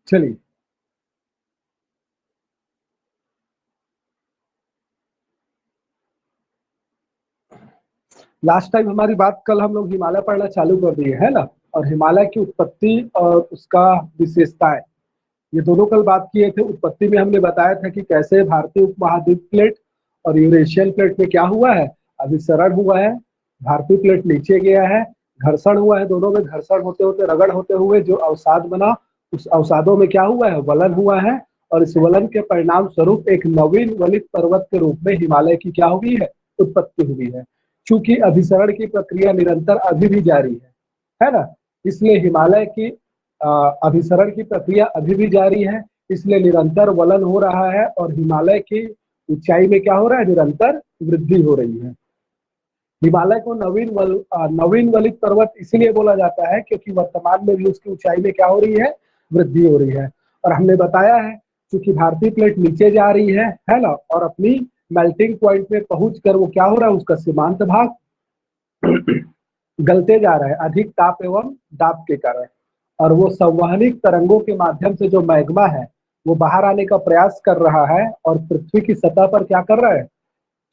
चलिए, last time हमारी बात कल हम लोग हिमालय पढ़ना चालू कर दिए है ना, और हिमालय की उत्पत्ति और उसका विशेषताएं, ये दोनों कल बात किए थे। उत्पत्ति में हमने बताया था कि कैसे भारतीय उपमहाद्वीप प्लेट और यूरेशियन प्लेट में क्या हुआ है, अभिसरण हुआ है, भारतीय प्लेट नीचे गया है, घर्षण हुआ है, दोनों में घर्षण होते होते रगड़ होते हुए जो अवसाद बना, उस अवसादों में क्या हुआ है, वलन हुआ है, और इस वलन के परिणाम स्वरूप एक नवीन वलित पर्वत के रूप में हिमालय की क्या हुई है, उत्पत्ति हुई है। चूंकि अभिसरण की प्रक्रिया निरंतर अभी भी जारी है ना, इसलिए हिमालय की अभिसरण की प्रक्रिया अभी भी जारी है, इसलिए निरंतर वलन हो रहा है और हिमालय की ऊंचाई में क्या हो रहा है, निरंतर वृद्धि हो रही है। हिमालय को नवीन वलित पर्वत इसलिए बोला जाता है क्योंकि वर्तमान में भी उसकी ऊंचाई में क्या हो रही है, वृद्धि हो रही है। और हमने बताया है क्योंकि भारतीय प्लेट नीचे जा रही है ना, और अपनी मेल्टिंग पॉइंट में पहुंचकर वो क्या हो रहा है, उसका सीमांत भाग गलते जा रहा है अधिक ताप एवं दाब के कारण, और वो संवहनिक तरंगों के माध्यम से जो मैग्मा है वो बाहर आने का प्रयास कर रहा है और पृथ्वी की सतह पर क्या कर रहा है,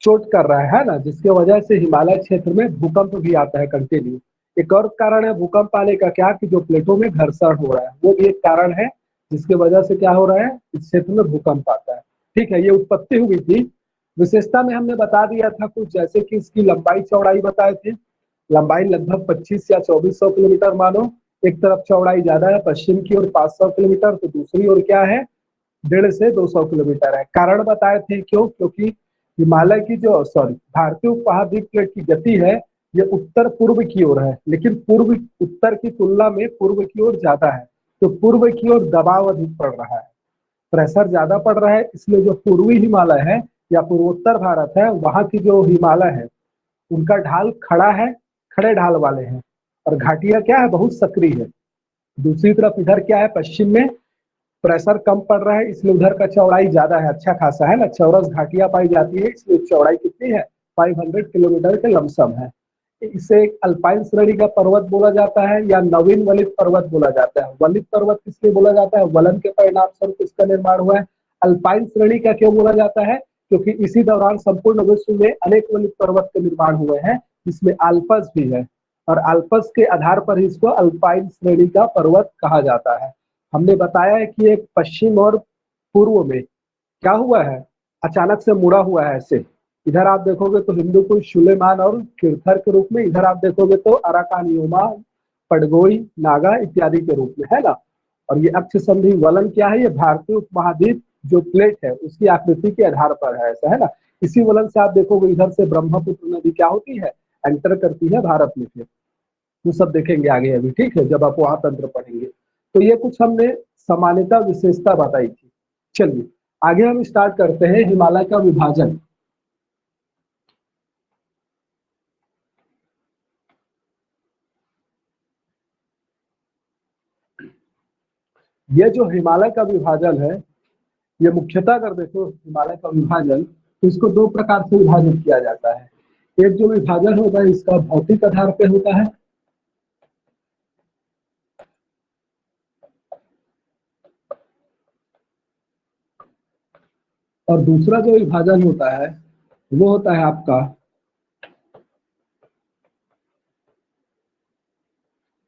चोट कर रहा है ना, जिसके वजह से हिमालय क्षेत्र में भूकंप भी आता है कंटिन्यू। एक और कारण है भूकंप आने का क्या, कि जो प्लेटों में घर्षण हो रहा है, वो भी एक कारण है जिसके वजह से क्या हो रहा है, इस क्षेत्र में भूकंप आता है। ठीक है, ये उत्पत्ति हुई थी। विशेषता में हमने बता दिया था कुछ, जैसे कि इसकी लंबाई चौड़ाई बताए थे। लंबाई लगभग 25 या 2400 किलोमीटर मानो, एक तरफ चौड़ाई ज्यादा है पश्चिम की ओर 500 किलोमीटर, तो दूसरी ओर क्या है, 150 से 200 किलोमीटर है। कारण बताए थे क्यों, क्योंकि हिमालय की जो भारतीय उपमहाद्वीप प्लेट की गति है ये उत्तर पूर्व की ओर है, लेकिन पूर्व उत्तर की तुलना में पूर्व की ओर ज्यादा है, तो पूर्व की ओर दबाव अधिक पड़ रहा है, प्रेशर ज्यादा पड़ रहा है, इसलिए जो पूर्वी हिमालय है या पूर्वोत्तर भारत है वहां की जो हिमालय है उनका ढाल खड़ा है, खड़े ढाल वाले हैं, और घाटियां क्या है, बहुत सक्रिय है। दूसरी तरफ इधर क्या है, पश्चिम में प्रेशर कम पड़ रहा है, इसलिए उधर का चौड़ाई ज्यादा है, अच्छा खासा है ना, चौरस घाटियां पाई जाती है, इसलिए चौड़ाई कितनी है, 500 किलोमीटर के लमसम है। इसे एक अल्पाइन श्रेणी का पर्वत बोला जाता है या नवीन वलित पर्वत बोला जाता है। वलित पर्वत किसलिए बोला जाता है, वलन के परिणाम स्वरूप इसका निर्माण हुआ है। अल्पाइन श्रेणी का क्यों बोला जाता है, क्योंकि इसी दौरान संपूर्ण विश्व में अनेक वलित पर्वत के निर्माण हुए हैं, जिसमें आल्पस भी है, और आल्पस के आधार पर ही इसको अल्पाइन श्रेणी का पर्वत कहा जाता है। हमने बताया है कि एक पश्चिम और पूर्व में क्या हुआ है, अचानक से मुड़ा हुआ है ऐसे, इधर आप देखोगे तो हिंदूकुश, सुलेमान और किरथर के रूप में, इधर आप देखोगे तो अराकानियोमा, पडगोई, नागा इत्यादि के रूप में, है ना। और ये अक्ष संधि वलन क्या है, ये भारतीय उपमहाद्वीप जो प्लेट है उसकी आकृति के आधार पर है, ऐसा है ना। इसी वलन से आप देखोगे इधर से ब्रह्मपुत्र नदी क्या होती है, एंटर करती है भारत में, फिर वो सब देखेंगे आगे अभी, ठीक है, जब आप वहां तंत्र पढ़ेंगे। तो ये कुछ हमने सामान्यता विशेषता बताई थी। चलिए आगे हम स्टार्ट करते हैं हिमालय का विभाजन। ये जो हिमालय का विभाजन है, ये मुख्यतः अगर देखो हिमालय का विभाजन, तो इसको दो प्रकार से विभाजित किया जाता है। एक जो विभाजन होता है इसका भौतिक आधार पे होता है, और दूसरा जो विभाजन होता है वो होता है आपका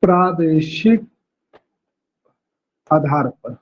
प्रादेशिक आधार पर।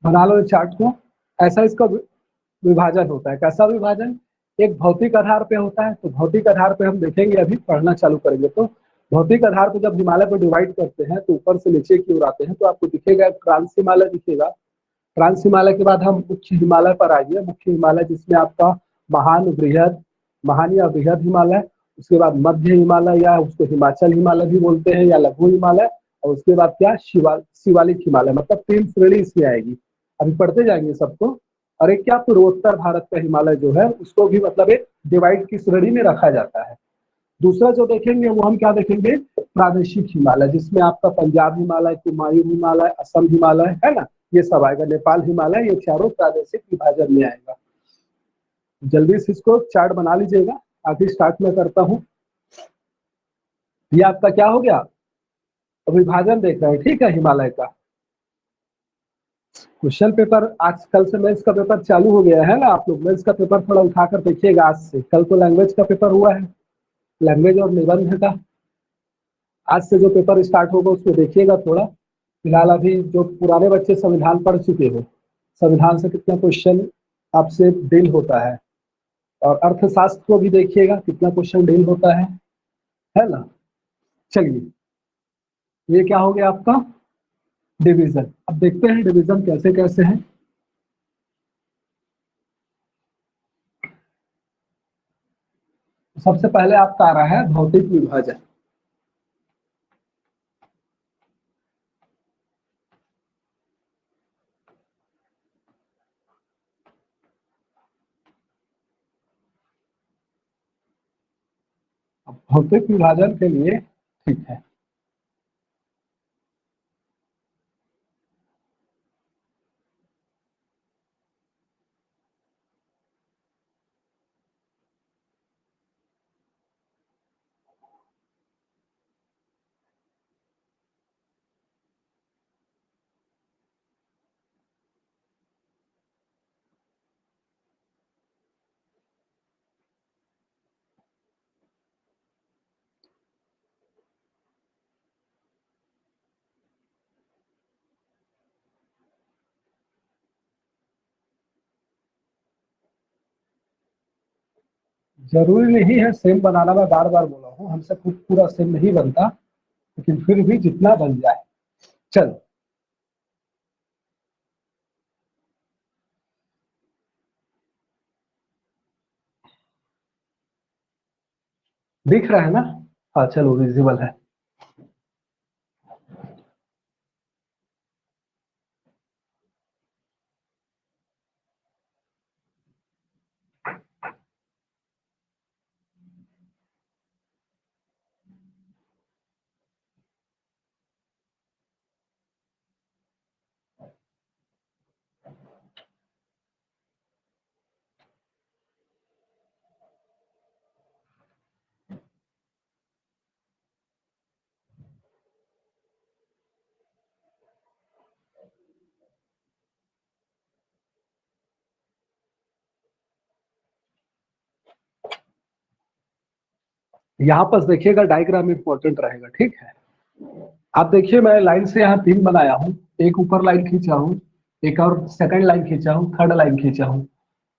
बना लो चार्ट को, ऐसा इसका विभाजन होता है। कैसा विभाजन, एक भौतिक आधार पे होता है, तो भौतिक आधार पे हम देखेंगे, अभी पढ़ना चालू करेंगे तो भौतिक आधार पे जब हिमालय को डिवाइड करते हैं तो ऊपर से नीचे की ओर आते हैं, तो आपको दिखेगा ट्रांस हिमालय दिखेगा। ट्रांस हिमालय के बाद हम मुख्य हिमालय पर आइए। मुख्य हिमालय जिसमें आपका महान या बृहद हिमालय, उसके बाद मध्य हिमालय या उसको हिमाचल हिमालय भी बोलते हैं, या लघु हिमालय, और उसके बाद क्या शिवालिक हिमालय, मतलब 3 श्रेणी इसमें आएगी। अभी पढ़ते जाएंगे सबको। और एक क्या पूर्वोत्तर भारत का हिमालय जो है उसको भी मतलब एक डिवाइड की श्रेणी में रखा जाता है। दूसरा जो देखेंगे वो हम क्या देखेंगे, प्रादेशिक हिमालय, जिसमें आपका पंजाब हिमालय, कुमायूं हिमालय, असम हिमालय है ना, ये सब आएगा। नेपाल हिमालय, ये चारों प्रादेशिक विभाजन में आएगा। जल्दी से इसको चार्ट बना लीजिएगा। आगे स्टार्ट में करता हूँ। ये आपका क्या हो गया, विभाजन देख रहे हैं, ठीक है, हिमालय का। क्वेश्चन पेपर आजकल से मेंस का पेपर चालू हो गया है ना, आप लोग मेंस का पेपर थोड़ा उठाकर देखिएगा आज से। कल तो लैंग्वेज का पेपर हुआ है, लैंग्वेज और निबंध का। आज से जो पेपर स्टार्ट होगा उसको देखिएगा थोड़ा। फिलहाल अभी जो पुराने बच्चे संविधान पढ़ चुके हो, संविधान से कितना क्वेश्चन आपसे डील होता है, और अर्थशास्त्र को भी देखिएगा कितना क्वेश्चन डील होता है ना। चलिए, ये क्या हो गया आपका डिवीजन। अब देखते हैं डिवीजन कैसे कैसे है। सबसे पहले आपका आ रहा है भौतिक विभाजन। भौतिक विभाजन के लिए ठीक है, जरूरी नहीं है सेम बनाना। मैं बार बार बोला हूँ, हमसे खुद पूरा सेम नहीं बनता, लेकिन फिर भी जितना बन जाए। चल, दिख रहा है ना। हाँ चलो, विजिबल है। यहाँ पर देखिएगा डायग्राम इंपॉर्टेंट रहेगा, ठीक है। आप देखिए, मैं लाइन से यहाँ 3 बनाया हूँ। एक ऊपर लाइन खींचा हूँ, एक और सेकंड लाइन खींचा हूँ, थर्ड लाइन खींचा हूँ,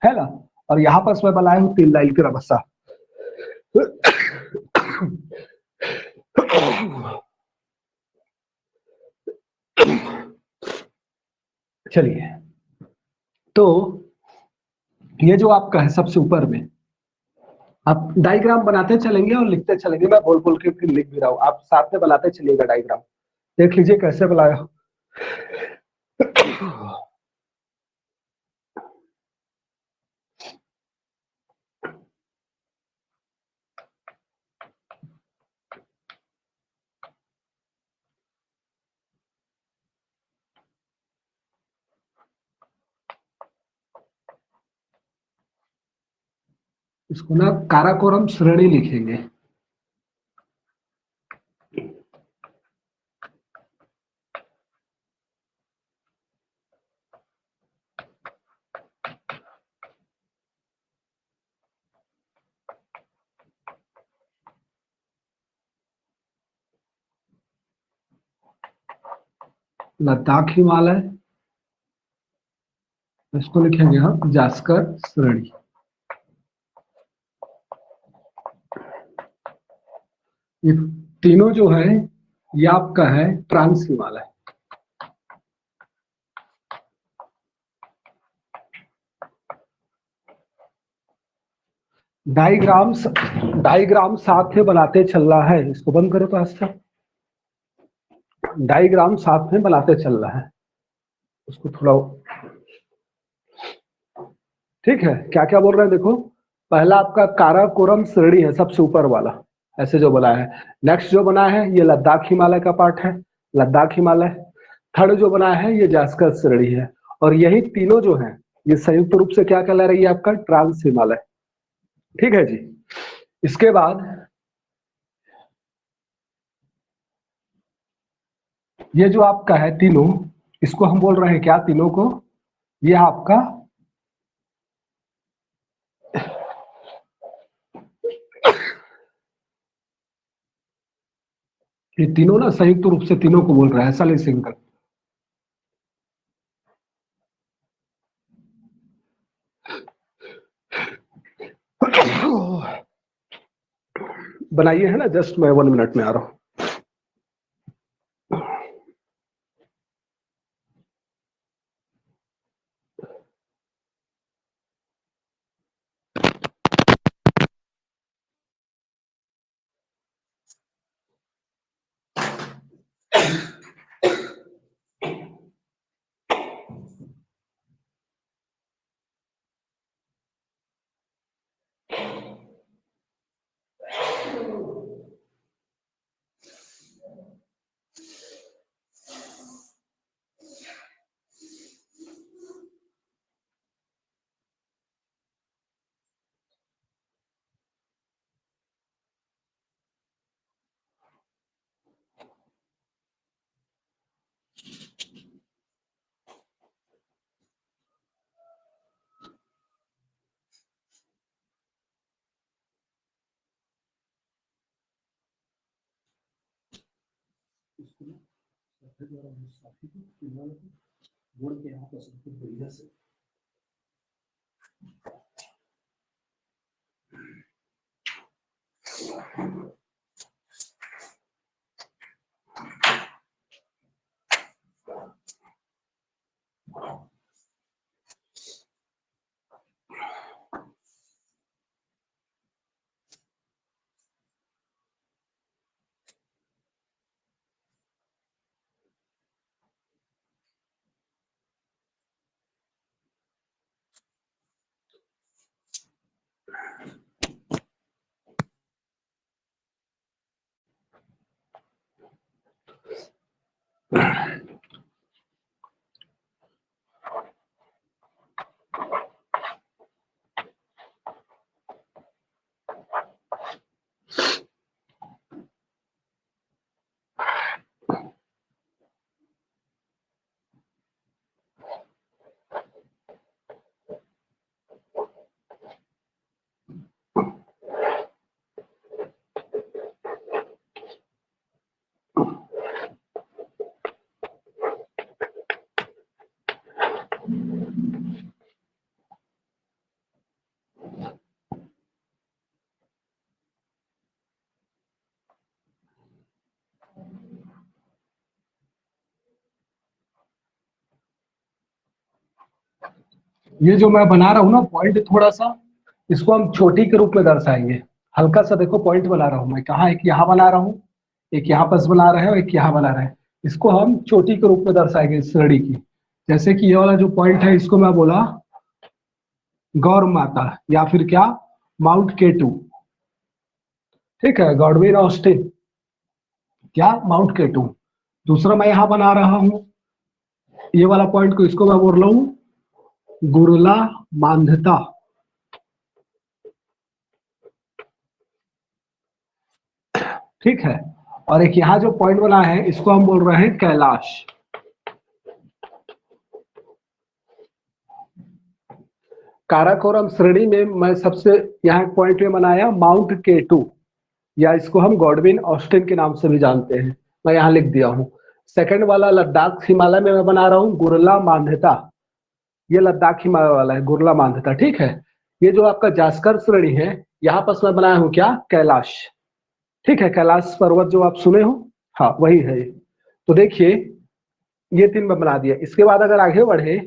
है ना। और यहाँ पर मैं बनाया हूँ 3 लाइन क्रमशः। चलिए, तो ये जो आपका है सबसे ऊपर में, आप डायग्राम बनाते चलेंगे और लिखते चलेंगे। मैं बोल बोल के फिर लिख भी रहा हूँ, आप साथ में बनाते चलिएगा डायग्राम। देख लीजिए कैसे बनाया। इसको ना काराकोरम श्रेणी लिखेंगे। लद्दाख हिमालय, इसको लिखेंगे हम जास्कर श्रेणी। ये तीनों जो है ये आपका है ट्रांस हिमालय। डाईग्राम्स डाईग्राम साथ में बनाते चल रहा है, इसको बंद करो तो आज तक। डाईग्राम साथ में बनाते चल रहा है, उसको थोड़ा, ठीक है। क्या क्या बोल रहे हैं देखो, पहला आपका काराकोरम श्रेणी है सबसे ऊपर वाला, ऐसे जो बना है। नेक्स्ट जो बना है ये लद्दाख हिमालय का पार्ट है, लद्दाख हिमालय। थर्ड जो बना है ये जास्कर श्रेणी है, और यही तीनों जो है ये संयुक्त रूप से क्या कहला रही है, आपका ट्रांस हिमालय। ठीक है जी। इसके बाद ये जो आपका है तीनों, इसको हम बोल रहे हैं क्या, तीनों को, ये आपका ये तीनों ना संयुक्त रूप से तीनों को बोल रहा है, ऐसा ले सिंगल। बनाइए है ना, जस्ट मैं 1 मिनट में आ रहा हूं। ये जो मैं बना रहा हूँ ना पॉइंट, थोड़ा सा इसको हम चोटी के रूप में दर्शाएंगे। हल्का सा देखो पॉइंट बना रहा हूँ मैं, कहाँ, एक यहाँ बना रहा हूँ, एक यहाँ पास बना रहे हैं, एक यहाँ बना रहे हैं। इसको हम चोटी के रूप में दर्शाएंगे इस श्रेणी की। जैसे कि ये वाला जो पॉइंट है इसको मैं बोला गौर माता, या फिर क्या, माउंट केटू। ठीक है, गॉडविन ऑस्टिन, क्या, माउंट केटू। दूसरा मैं यहाँ बना रहा हूँ ये वाला पॉइंट को, इसको मैं बोल रहा हूँ गुरला मांधता। ठीक है, और एक यहाँ जो पॉइंट बना है इसको हम बोल रहे हैं कैलाश। काराकोरम श्रेणी में मैं सबसे यहाँ पॉइंट में बनाया माउंट केटू, या इसको हम गॉडविन ऑस्टिन के नाम से भी जानते हैं, मैं यहाँ लिख दिया हूँ। सेकंड वाला लद्दाख हिमालय में मैं बना रहा हूँ गुरला मांधता, ये लद्दाख हिमालय वाला है गुरला मांधता। ठीक है, ये जो आपका जास्कर श्रेणी है यहाँ पर मैं बनाया हूँ क्या, कैलाश। ठीक है, कैलाश पर्वत जो आप सुने हो, हाँ वही है। तो देखिए ये तीन में बना दिया। इसके बाद अगर आगे बढ़े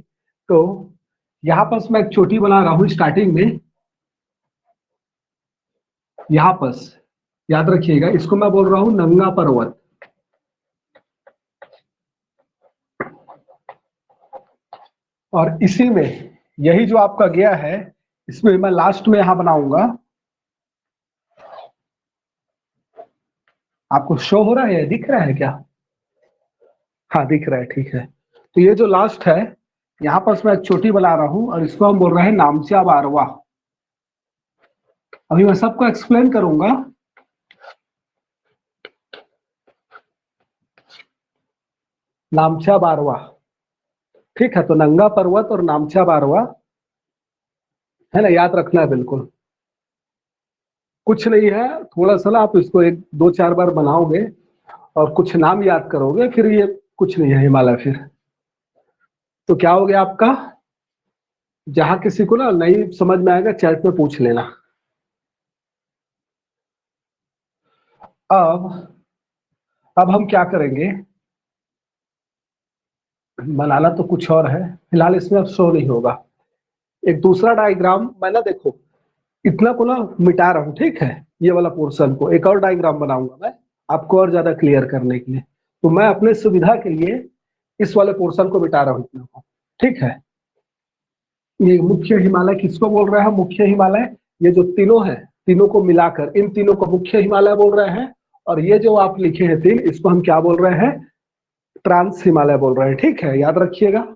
तो यहाँ पर मैं एक चोटी बना रहा हूँ स्टार्टिंग में, यहां पर याद रखिएगा, इसको मैं बोल रहा हूं नंगा पर्वत। और इसी में यही जो आपका गया है, इसमें मैं लास्ट में यहां बनाऊंगा, आपको शो हो रहा है, दिख रहा है क्या? हाँ दिख रहा है, ठीक है। तो ये जो लास्ट है, यहाँ पर मैं एक चोटी बना रहा हूं और इसको हम बोल रहे हैं नामच्या बारवा। अभी मैं सबको एक्सप्लेन करूंगा। नामच्या बारवा, ठीक है। तो नंगा पर्वत और नामच्या बारवा है ना, याद रखना है बिल्कुल। कुछ नहीं है, थोड़ा सा ना आप इसको एक दो चार बार बनाओगे और कुछ नाम याद करोगे, फिर ये कुछ नहीं है हिमालय। फिर तो क्या हो गया आपका, जहां किसी को ना नहीं समझ में आएगा चैट में पूछ लेना। अब हम क्या करेंगे, बनाना तो कुछ और है, फिलहाल इसमें अब शो नहीं होगा। एक दूसरा डायग्राम मैं ना, देखो इतना को ना मिटा रहा हूं, ठीक है। ये वाला पोर्शन को एक और डायग्राम बनाऊंगा मैं, आपको और ज्यादा क्लियर करने के लिए। तो मैं अपने सुविधा के लिए इस वाले पोर्शन को मिटा रहा हूं इतना को, ठीक है। ये मुख्य हिमालय किसको बोल रहा है, मुख्य हिमालय। ये जो तीनों है, तीनों को मिलाकर इन तीनों को मुख्य हिमालय बोल रहे हैं। और ये जो आप लिखे हैं तीन, इसको हम क्या बोल रहे हैं, ट्रांस हिमालय बोल रहे हैं, ठीक है, याद रखिएगा।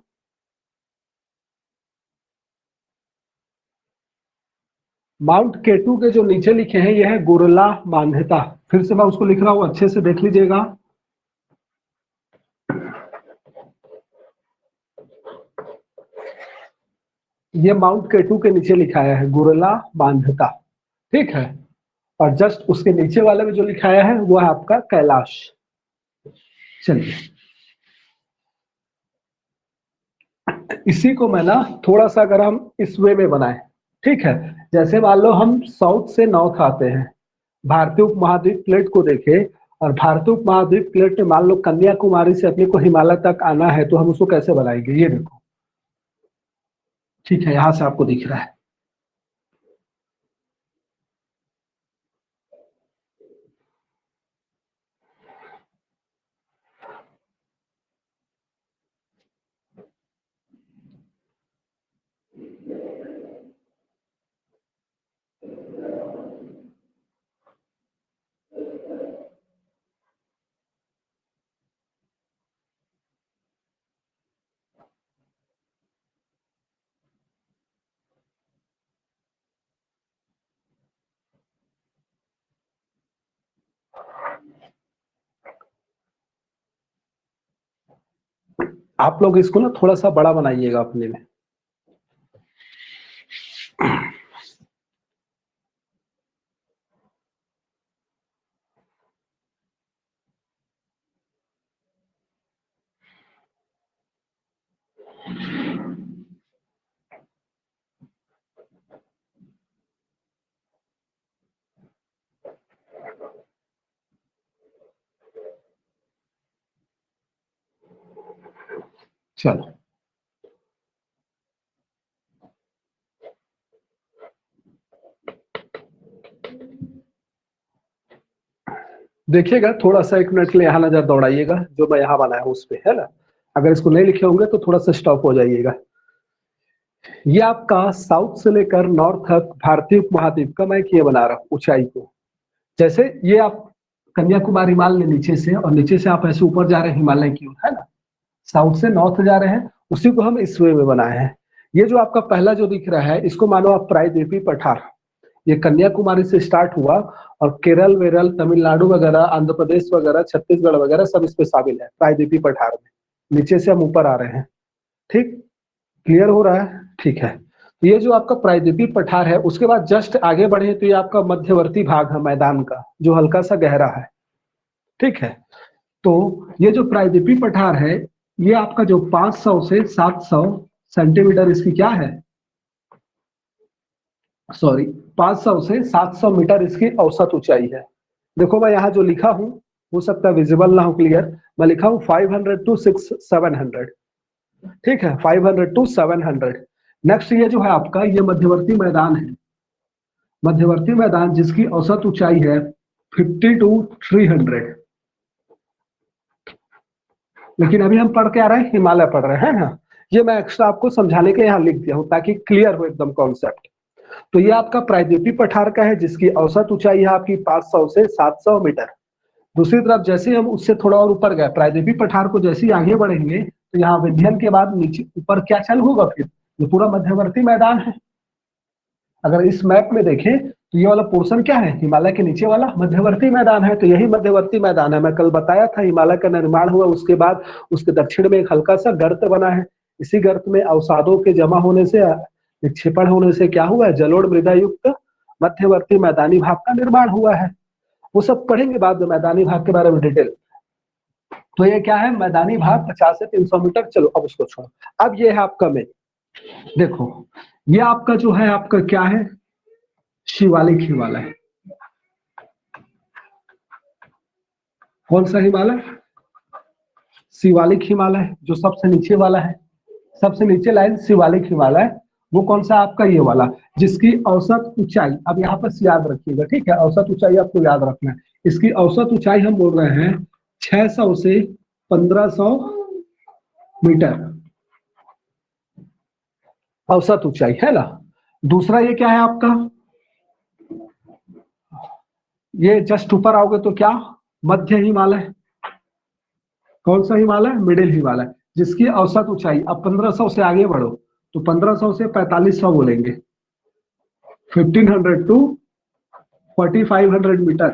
माउंट केटू के जो नीचे लिखे हैं, यह है गुरला मान्यता। फिर से मैं उसको लिख रहा हूं, अच्छे से देख लीजिएगा। ये माउंट केटू के नीचे लिखाया है गुरला मान्यता, ठीक है। और जस्ट उसके नीचे वाले में जो लिखाया है वो है आपका कैलाश। चलिए, इसी को मैं ना थोड़ा सा अगर हम इस वे में बनाए, ठीक है। जैसे मान लो हम साउथ से नॉर्थ आते हैं, भारतीय उपमहाद्वीप प्लेट को देखें, और भारतीय उपमहाद्वीप प्लेट में मान लो कन्याकुमारी से अपने को हिमालय तक आना है, तो हम उसको कैसे बनाएंगे, ये देखो, ठीक है। यहां से आपको दिख रहा है, आप लोग इसको ना थोड़ा सा बड़ा बनाइएगा अपने में। चलो, देखिएगा, थोड़ा सा एक मिनट के लिए यहाँ नजर दौड़ाइएगा, जो मैं यहाँ बनाया हूँ उस पे, है ना। अगर इसको नहीं लिखे होंगे तो थोड़ा सा स्टॉप हो जाइएगा। ये आपका साउथ से लेकर नॉर्थ तक भारतीय उपमहाद्वीप का मैं ये बना रहा हूँ ऊंचाई को। जैसे ये आप कन्याकुमारी मान लें नीचे से, और नीचे से आप ऐसे ऊपर जा रहे हैं हिमालय की ओर, है ना, साउथ से नॉर्थ जा रहे हैं, उसी को हम इस वे में बनाए हैं। ये जो आपका पहला जो दिख रहा है, इसको मानो आप प्रायद्वीपीय पठार। ये कन्याकुमारी से स्टार्ट हुआ और केरल वेरल तमिलनाडु वगैरह, आंध्र प्रदेश वगैरह, छत्तीसगढ़ वगैरह सब इसमें शामिल है प्रायद्वीपीय पठार में। नीचे से हम ऊपर आ रहे हैं, ठीक, क्लियर हो रहा है, ठीक है। तो ये जो आपका प्रायद्वीपीय पठार है, उसके बाद जस्ट आगे बढ़े तो ये आपका मध्यवर्ती भाग है मैदान का, जो हल्का सा गहरा है, ठीक है। तो ये जो प्रायद्वीपीय पठार है, ये आपका जो 500 से 700 सेंटीमीटर इसकी क्या है, सॉरी, 500 से 700 मीटर इसकी औसत ऊंचाई है। देखो मैं यहाँ जो लिखा हूँ, हो सकता है विजिबल ना हो क्लियर, मैं लिखा हूँ 500 टू 700, ठीक है, 500 टू 700। नेक्स्ट ये जो है आपका, ये मध्यवर्ती मैदान है। मध्यवर्ती मैदान जिसकी औसत ऊंचाई है 50 to 300। लेकिन अभी हम पढ़ के आ रहे हैं, हिमालय पढ़ रहे हैं ना। ये मैं एक्स्ट्रा आपको समझाने के यहाँ लिख दिया हूँ ताकि क्लियर हो एकदम कॉन्सेप्ट। तो ये आपका प्रायद्वीपीय पठार का है जिसकी औसत ऊंचाई है आपकी 500 से 700 मीटर। दूसरी तरफ जैसे हम उससे थोड़ा और ऊपर गए, प्रायद्वीपीय पठार को जैसे ही आगे बढ़ेंगे तो यहाँ विंध्यन के बाद नीचे ऊपर क्या चालू होगा, फिर ये पूरा मध्यवर्ती मैदान है। अगर इस मैप में देखें तो ये वाला पोर्शन क्या है, हिमालय के नीचे वाला मध्यवर्ती मैदान है। तो यही मध्यवर्ती मैदान है। मैं कल बताया था हिमालय का निर्माण हुआ, उसके बाद उसके दक्षिण में एक हल्का सा गर्त बना है। इसी गर्त में अवसादों के जमा होने से, निक्षेपण होने से क्या हुआ है, जलोढ़ मृदा युक्त मध्यवर्ती मैदानी भाग का निर्माण हुआ है। वो सब पढ़ेंगे बाद में मैदानी भाग के बारे में डिटेल। तो ये क्या है, मैदानी भाग 50 से 300 मीटर। चलो अब उसको छोड़ो। अब ये है आपका में, देखो ये आपका जो है आपका क्या है, शिवालिक हिमालय। कौन सा हिमालय, शिवालिक हिमालय, जो सबसे नीचे वाला है, सबसे नीचे लाइन शिवालिक हिमालय। वो कौन सा आपका, ये वाला, जिसकी औसत ऊंचाई, अब यहाँ पर याद रखिएगा, ठीक है, औसत ऊंचाई आपको याद रखना है। इसकी औसत ऊंचाई हम बोल रहे हैं 600 से 1500 मीटर औसत ऊंचाई है ना। दूसरा ये क्या है आपका, ये जस्ट ऊपर आओगे तो क्या, मध्य हिमालय। कौन सा हिमालय, मिडिल हिमालय, जिसकी औसत ऊंचाई, अब 1500 से आगे बढ़ो तो 1500 से 4500 बोलेंगे, 1500 टू 4500 मीटर,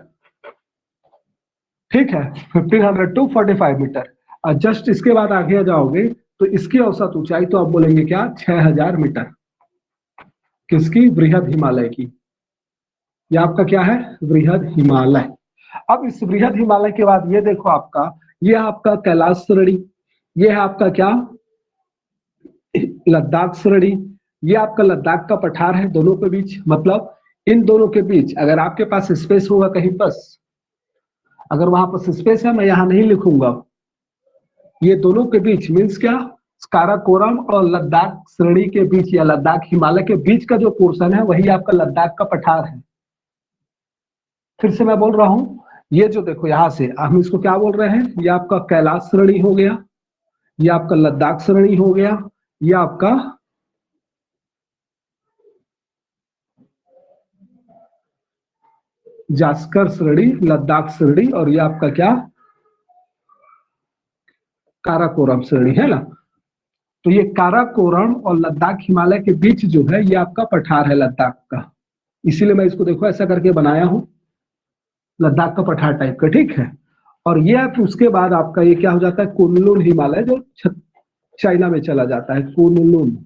ठीक है, 1500 टू 45 मीटर। और जस्ट इसके बाद आगे जाओगे तो इसकी औसत ऊंचाई तो आप बोलेंगे क्या, 6000 मीटर। किसकी, वृहद हिमालय की। ये आपका क्या है, वृहद हिमालय। अब इस वृहद हिमालय के बाद ये देखो आपका, ये आपका कैलाश श्रेणी, ये है आपका क्या, लद्दाख श्रेणी। ये आपका लद्दाख का पठार है दोनों के बीच, मतलब इन दोनों के बीच अगर आपके पास स्पेस होगा कहीं पर, अगर वहां पर स्पेस है, मैं यहां नहीं लिखूंगा, ये दोनों के बीच मीन्स क्या, काराकोरम और लद्दाख श्रेणी के बीच या लद्दाख हिमालय के बीच का जो पोर्शन है वही आपका लद्दाख का पठार है। फिर से मैं बोल रहा हूं, ये जो देखो यहां से हम इसको क्या बोल रहे हैं, ये आपका कैलाश श्रेणी हो गया, ये आपका लद्दाख श्रेणी हो गया, ये आपका जास्कर श्रेणी, लद्दाख श्रेणी, और ये आपका क्या, काराकोरम श्रेणी है ना। तो ये काराकोरम और लद्दाख हिमालय के बीच जो है ये आपका पठार है लद्दाख का, इसीलिए मैं इसको देखो ऐसा करके बनाया हूं, लद्दाख का पठार टाइप का, ठीक है। और ये उसके बाद आपका ये क्या हो जाता है, कुनलुन हिमालय, जो चाइना में चला जाता है, कुनलुन।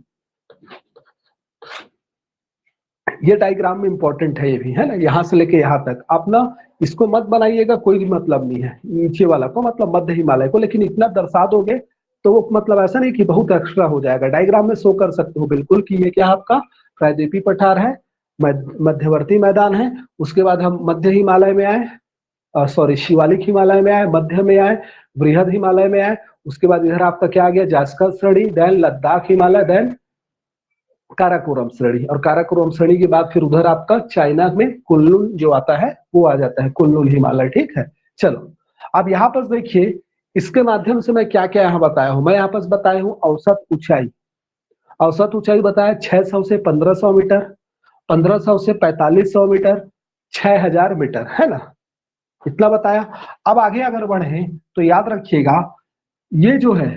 ये डायग्राम में इंपॉर्टेंट है, ये भी है ना, यहां से लेके यहां तक। आप ना इसको मत बनाइएगा, कोई भी मतलब नहीं है, नीचे वाला को मतलब मध्य हिमालय को, लेकिन इतना दर्शा दोगे तो वो मतलब ऐसा नहीं कि बहुत एक्स्ट्रा हो जाएगा, डायग्राम में शो कर सकते हो बिल्कुल कि ये क्या आपका प्रायद्वीपीय पठार है, मध्यवर्ती मैदान है। उसके बाद हम मध्य हिमालय में आए, सॉरी शिवालिक हिमालय में आए, मध्य में आए, वृहद हिमालय में आए। उसके बाद इधर आपका क्या आ गया, जास्कर श्रेणी, देन लद्दाख हिमालय, देन काराकोरम श्रेणी, और काराकोरम श्रेणी के बाद फिर उधर आपका चाइना में कुनलुन जो आता है वो आ जाता है, कुनलुन हिमालय, ठीक है। चलो अब यहाँ पर देखिए, इसके माध्यम से मैं क्या क्या यहाँ बताया हूँ, मैं यहाँ पर बताया हूँ औसत ऊंचाई। औसत ऊंचाई बताया 600 से 1500 मीटर, 1500 से 4500 मीटर, 6000 मीटर, है ना, इतना बताया। अब आगे अगर बढ़े तो याद रखिएगा, ये जो है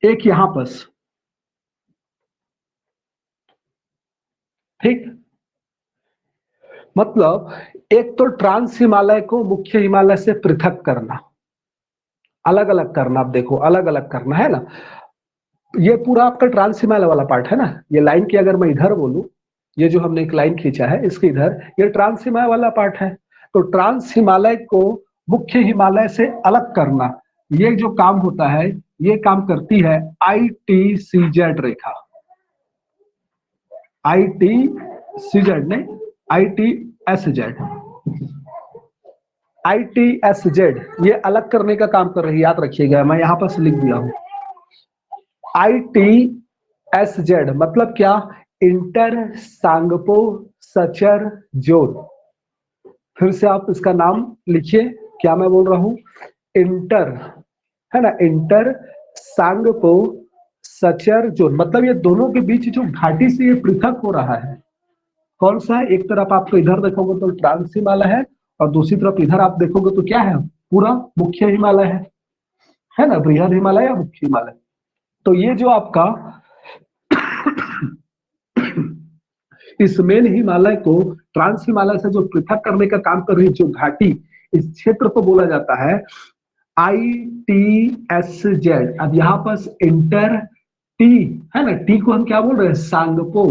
एक यहां पर, ठीक, मतलब एक तो ट्रांस हिमालय को मुख्य हिमालय से पृथक करना, अलग अलग करना, आप देखो अलग अलग करना है ना। ये पूरा आपका ट्रांस हिमालय वाला पार्ट है ना, ये लाइन की अगर मैं इधर बोलूं, ये जो हमने एक लाइन खींचा है इसके इधर, ये ट्रांस हिमालय वाला पार्ट है। तो ट्रांस हिमालय को मुख्य हिमालय से अलग करना, ये जो काम होता है ये काम करती है ITCZ रेखा, ITCZ ने ITSZ, ITSZ ये अलग करने का काम कर रही है, याद रखिएगा, मैं यहां पर लिख दिया हूं। ITSZ मतलब क्या, इंटर सांगपो सचर जोन। फिर से आप इसका नाम लिखिए, क्या मैं बोल रहा हूं, इंटर, है ना, इंटर सांगपो सचर जोन, मतलब ये दोनों के बीच जो घाटी से ये पृथक हो रहा है, कौन सा है, एक तरफ आपको इधर देखोगे तो ट्रांस हिमालय है, और दूसरी तरफ इधर आप देखोगे तो क्या है, पूरा मुख्य हिमालय है ना, बृहद हिमालय या मुख्य हिमालय। तो ये जो आपका इस मेन हिमालय को ट्रांस हिमालय से जो पृथक करने का काम कर रही जो घाटी, इस क्षेत्र को बोला जाता है ITSZ। अब यहाँ पर इंटर टी है ना, टी को हम क्या बोल रहे हैं, सांगपो,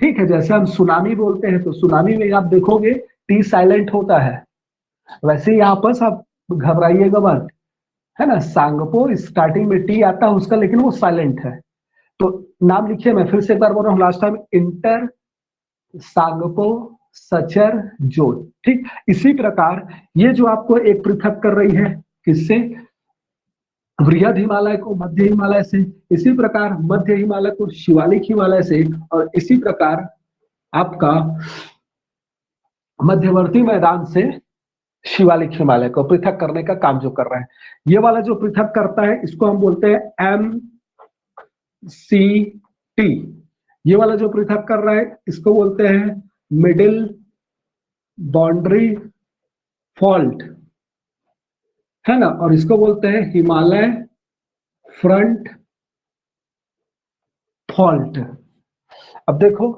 ठीक है। जैसे हम सुनामी बोलते हैं तो सुनामी में आप देखोगे टी साइलेंट होता है, वैसे यहाँ पर आप घबराइएगा मत, है ना, सांगपो स्टार्टिंग में टी आता है उसका, लेकिन वो साइलेंट है। तो नाम लिखिए, मैं फिर से एक बार बोल रहा हूँ last time, inter Tsangpo suture zone, ठीक। इसी प्रकार ये जो आपको एक पृथक कर रही है, किससे, बृहद हिमालय को मध्य हिमालय से, इसी प्रकार मध्य हिमालय को शिवालिक हिमालय से, और इसी प्रकार आपका मध्यवर्ती मैदान से शिवालिक हिमालय को पृथक करने का काम जो कर रहा है। ये वाला जो पृथक करता है इसको हम बोलते हैं MCT। ये वाला जो पृथक कर रहा है इसको बोलते हैं मिडिल बाउंड्री फॉल्ट, है ना, और इसको बोलते हैं हिमालय फ्रंट फॉल्ट। अब देखो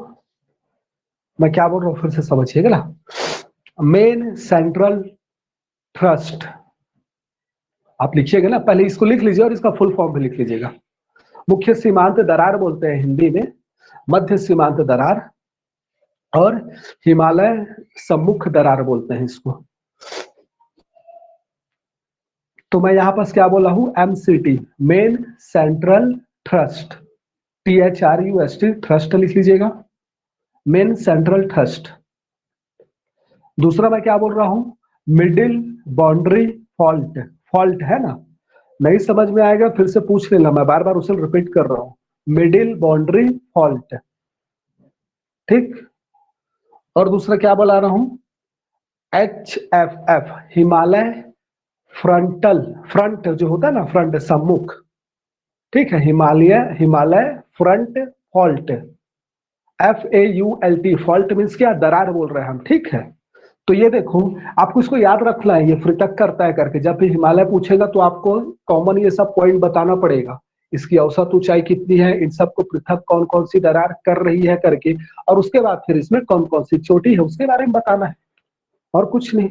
मैं क्या बोल रहा हूं, फिर से समझिएगा ना। मेन सेंट्रल थ्रस्ट, आप लिखिएगा ना, पहले इसको लिख लीजिए और इसका फुल फॉर्म भी लिख लीजिएगा। मुख्य सीमांत दरार बोलते हैं हिंदी में, मध्य सीमांत दरार, और हिमालय सम्मुख दरार बोलते हैं इसको। तो मैं यहां पर क्या बोला हूं, MCT, main central thrust, THRUST, thrust लिख लीजिएगा, मेन सेंट्रल थ्रस्ट। दूसरा मैं क्या बोल रहा हूं, मिडिल बाउंड्री फॉल्ट, फॉल्ट है ना, नहीं समझ में आएगा फिर से पूछ लेना, मैं बार बार उसे रिपीट कर रहा हूं, मिडिल बाउंड्री फॉल्ट, ठीक। और दूसरा क्या बोला रहा हूं, HFF, हिमालय फ्रंटल, फ्रंट जो होता है ना, फ्रंट सम्मुख, ठीक है, Himalaya front fault, FAULT, fault means क्या, दरार बोल रहे हैं हम, ठीक है। तो ये देखो आपको इसको याद रखना है, ये पृथक करता है करके, जब भी हिमालय पूछेगा तो आपको कॉमन ये सब पॉइंट बताना पड़ेगा, इसकी औसत ऊंचाई कितनी है, इन सबको पृथक कौन कौन सी दरार कर रही है करके, और उसके बाद फिर इसमें कौन कौन सी चोटी है उसके बारे में बताना है, और कुछ नहीं।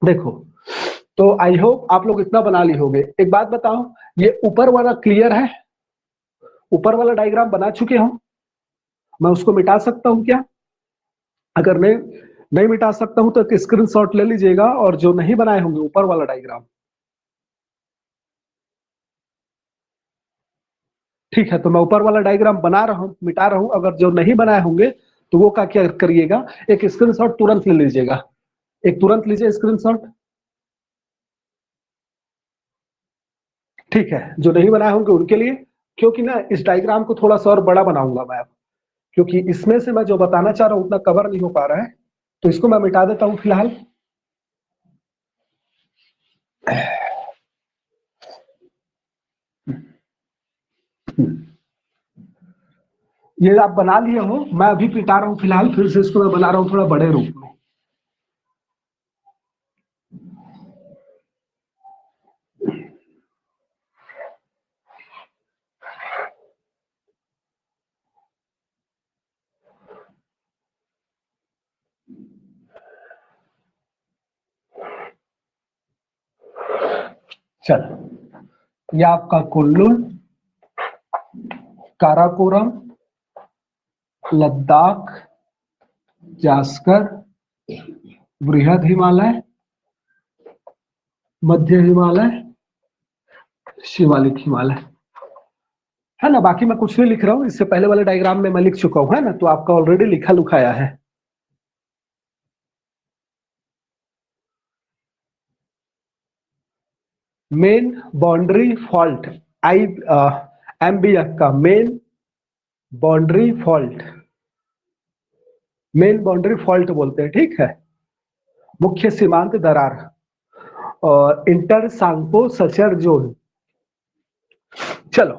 देखो तो आई होप आप लोग इतना बना ली होंगे। एक बात बताओ, ये ऊपर वाला क्लियर है, ऊपर वाला डायग्राम बना चुके हो, मैं उसको मिटा सकता हूं क्या, अगर नहीं मिटा सकता हूं तो एक स्क्रीनशॉट ले लीजिएगा, और जो नहीं बनाए होंगे ऊपर वाला डायग्राम, ठीक है, तो मैं ऊपर वाला डायग्राम बना रहा हूं, मिटा रहा हूं, अगर जो नहीं बनाए होंगे तो वो का क्या करिएगा, एक स्क्रीनशॉट तुरंत ले लीजिएगा, एक तुरंत लीजिए स्क्रीनशॉट, ठीक है। जो नहीं बनाए होंगे उनके लिए, क्योंकि ना इस डायग्राम को थोड़ा सा और बड़ा बनाऊंगा मैं, क्योंकि इसमें से मैं जो बताना चाह रहा हूं उतना कवर नहीं हो पा रहा है, तो इसको मैं मिटा देता हूं फिलहाल। ये आप बना लिए हो, मैं अभी मिटा रहा हूं फिलहाल, फिर से इसको मैं बना रहा हूं थोड़ा बड़े रूप में। चलो, ये आपका कुल्लू, काराकोरम, लद्दाख, जास्कर, बृहद हिमालय, मध्य हिमालय, शिवालिक हिमालय, है ना। बाकी मैं कुछ नहीं लिख रहा हूँ, इससे पहले वाले डायग्राम में मैं लिख चुका हूँ, है ना, तो आपका ऑलरेडी लिखा लुखाया है। मेन बाउंड्री फॉल्ट, आई MBF का main boundary fault, main boundary fault बोलते हैं, ठीक है। मुख्य सीमांत दरार और इंटर सांगपो सचर जोन। चलो,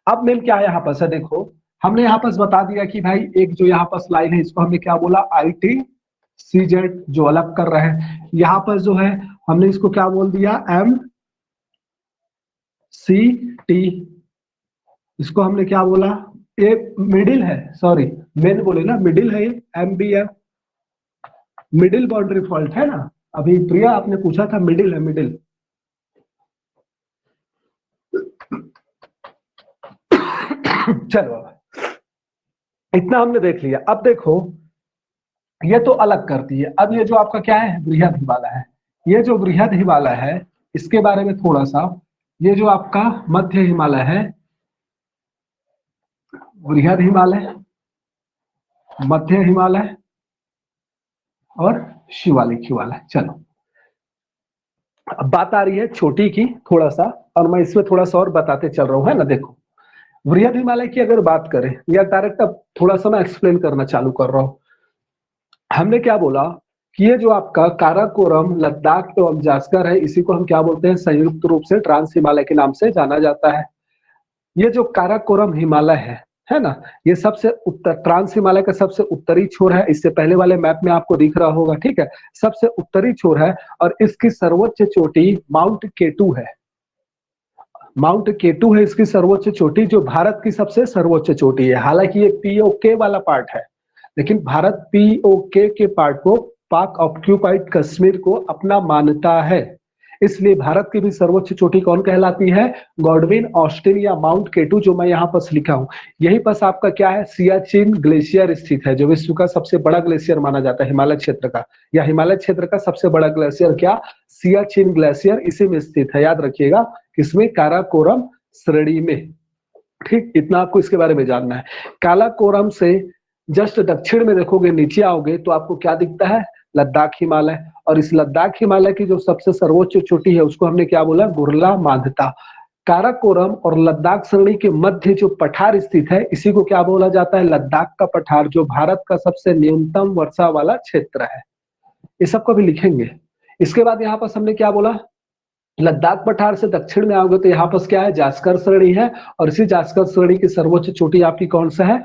अब मेन क्या है यहाँ पर से देखो, हमने यहाँ पर बता दिया कि भाई एक जो यहाँ पर लाइन है इसको हमने क्या बोला, IT CZ जो अलग कर रहे हैं। यहाँ पर जो है हमने इसको क्या बोल दिया, MCT, इसको हमने क्या बोला, ये मिडिल है, सॉरी मेन बोले ना, मिडिल है ये, MBF मिडिल बाउंड्री फॉल्ट है ना। अभी प्रिया आपने पूछा था, मिडिल है, मिडिल। चलो इतना हमने देख लिया। अब देखो ये तो अलग कर दिए, अब ये जो आपका क्या है, बृहद हिमालय है। ये जो बृहद हिमालय है इसके बारे में थोड़ा सा, ये जो आपका मध्य हिमालय है, बृहद हिमालय, मध्य हिमालय और शिवालिक हिमालय। चलो अब बात आ रही है छोटी की थोड़ा सा, और मैं इसमें थोड़ा सा और बताते चल रहा हूं, है ना। देखो बृहद हिमालय की अगर बात करें, या डायरेक्ट अब थोड़ा सा मैं एक्सप्लेन करना चालू कर रहा हूं। हमने क्या बोला कि ये जो आपका काराकोरम, लद्दाख एवं जास्कर है, इसी को हम क्या बोलते हैं, संयुक्त रूप से ट्रांस हिमालय के नाम से जाना जाता है। ये जो काराकोरम हिमालय है ना, ये सबसे उत्तर, ट्रांस हिमालय का सबसे उत्तरी छोर है। इससे पहले वाले मैप में आपको दिख रहा होगा, ठीक है, सबसे उत्तरी छोर है। और इसकी सर्वोच्च चोटी माउंट केटू है। माउंट केटू है इसकी सर्वोच्च चोटी, जो भारत की सबसे सर्वोच्च चोटी है। हालांकि ये POK वाला पार्ट है, लेकिन भारत POK के पार्ट को, पाक ऑक्यूपाइड कश्मीर को अपना मानता है। इसलिए भारत की भी सर्वोच्च चोटी कौन कहलाती है, गॉडविन ऑस्टिन या माउंट केटू, जो मैं यहाँ पर लिखा हूँ। यही पास आपका क्या है, सियाचिन ग्लेशियर स्थित है, जो विश्व का सबसे बड़ा ग्लेशियर माना जाता है हिमालय क्षेत्र का, या हिमालय क्षेत्र का सबसे बड़ा ग्लेशियर क्या, सियाचिन ग्लेशियर, इसी में स्थित है। याद रखिएगा, किसमें, काराकोरम श्रेणी में। ठीक, इतना आपको इसके बारे में जानना है। काराकोरम से जस्ट दक्षिण में देखोगे, नीचे आओगे तो आपको क्या दिखता है, लद्दाख हिमालय। और इस लद्दाख हिमालय की जो सबसे सर्वोच्च चोटी है उसको हमने क्या बोला, गुरला मांधता। काराकोरम और लद्दाख श्रेणी के मध्य जो पठार स्थित है, इसी को क्या बोला जाता है, लद्दाख का पठार, जो भारत का सबसे न्यूनतम वर्षा वाला क्षेत्र है। ये सब को भी लिखेंगे। इसके बाद यहाँ पर हमने क्या बोला, लद्दाख पठार से दक्षिण में आओगे तो यहाँ पर क्या है, जास्कर श्रेणी है। और इसी जास्कर श्रेणी की सर्वोच्च चोटी आपकी कौन सा है,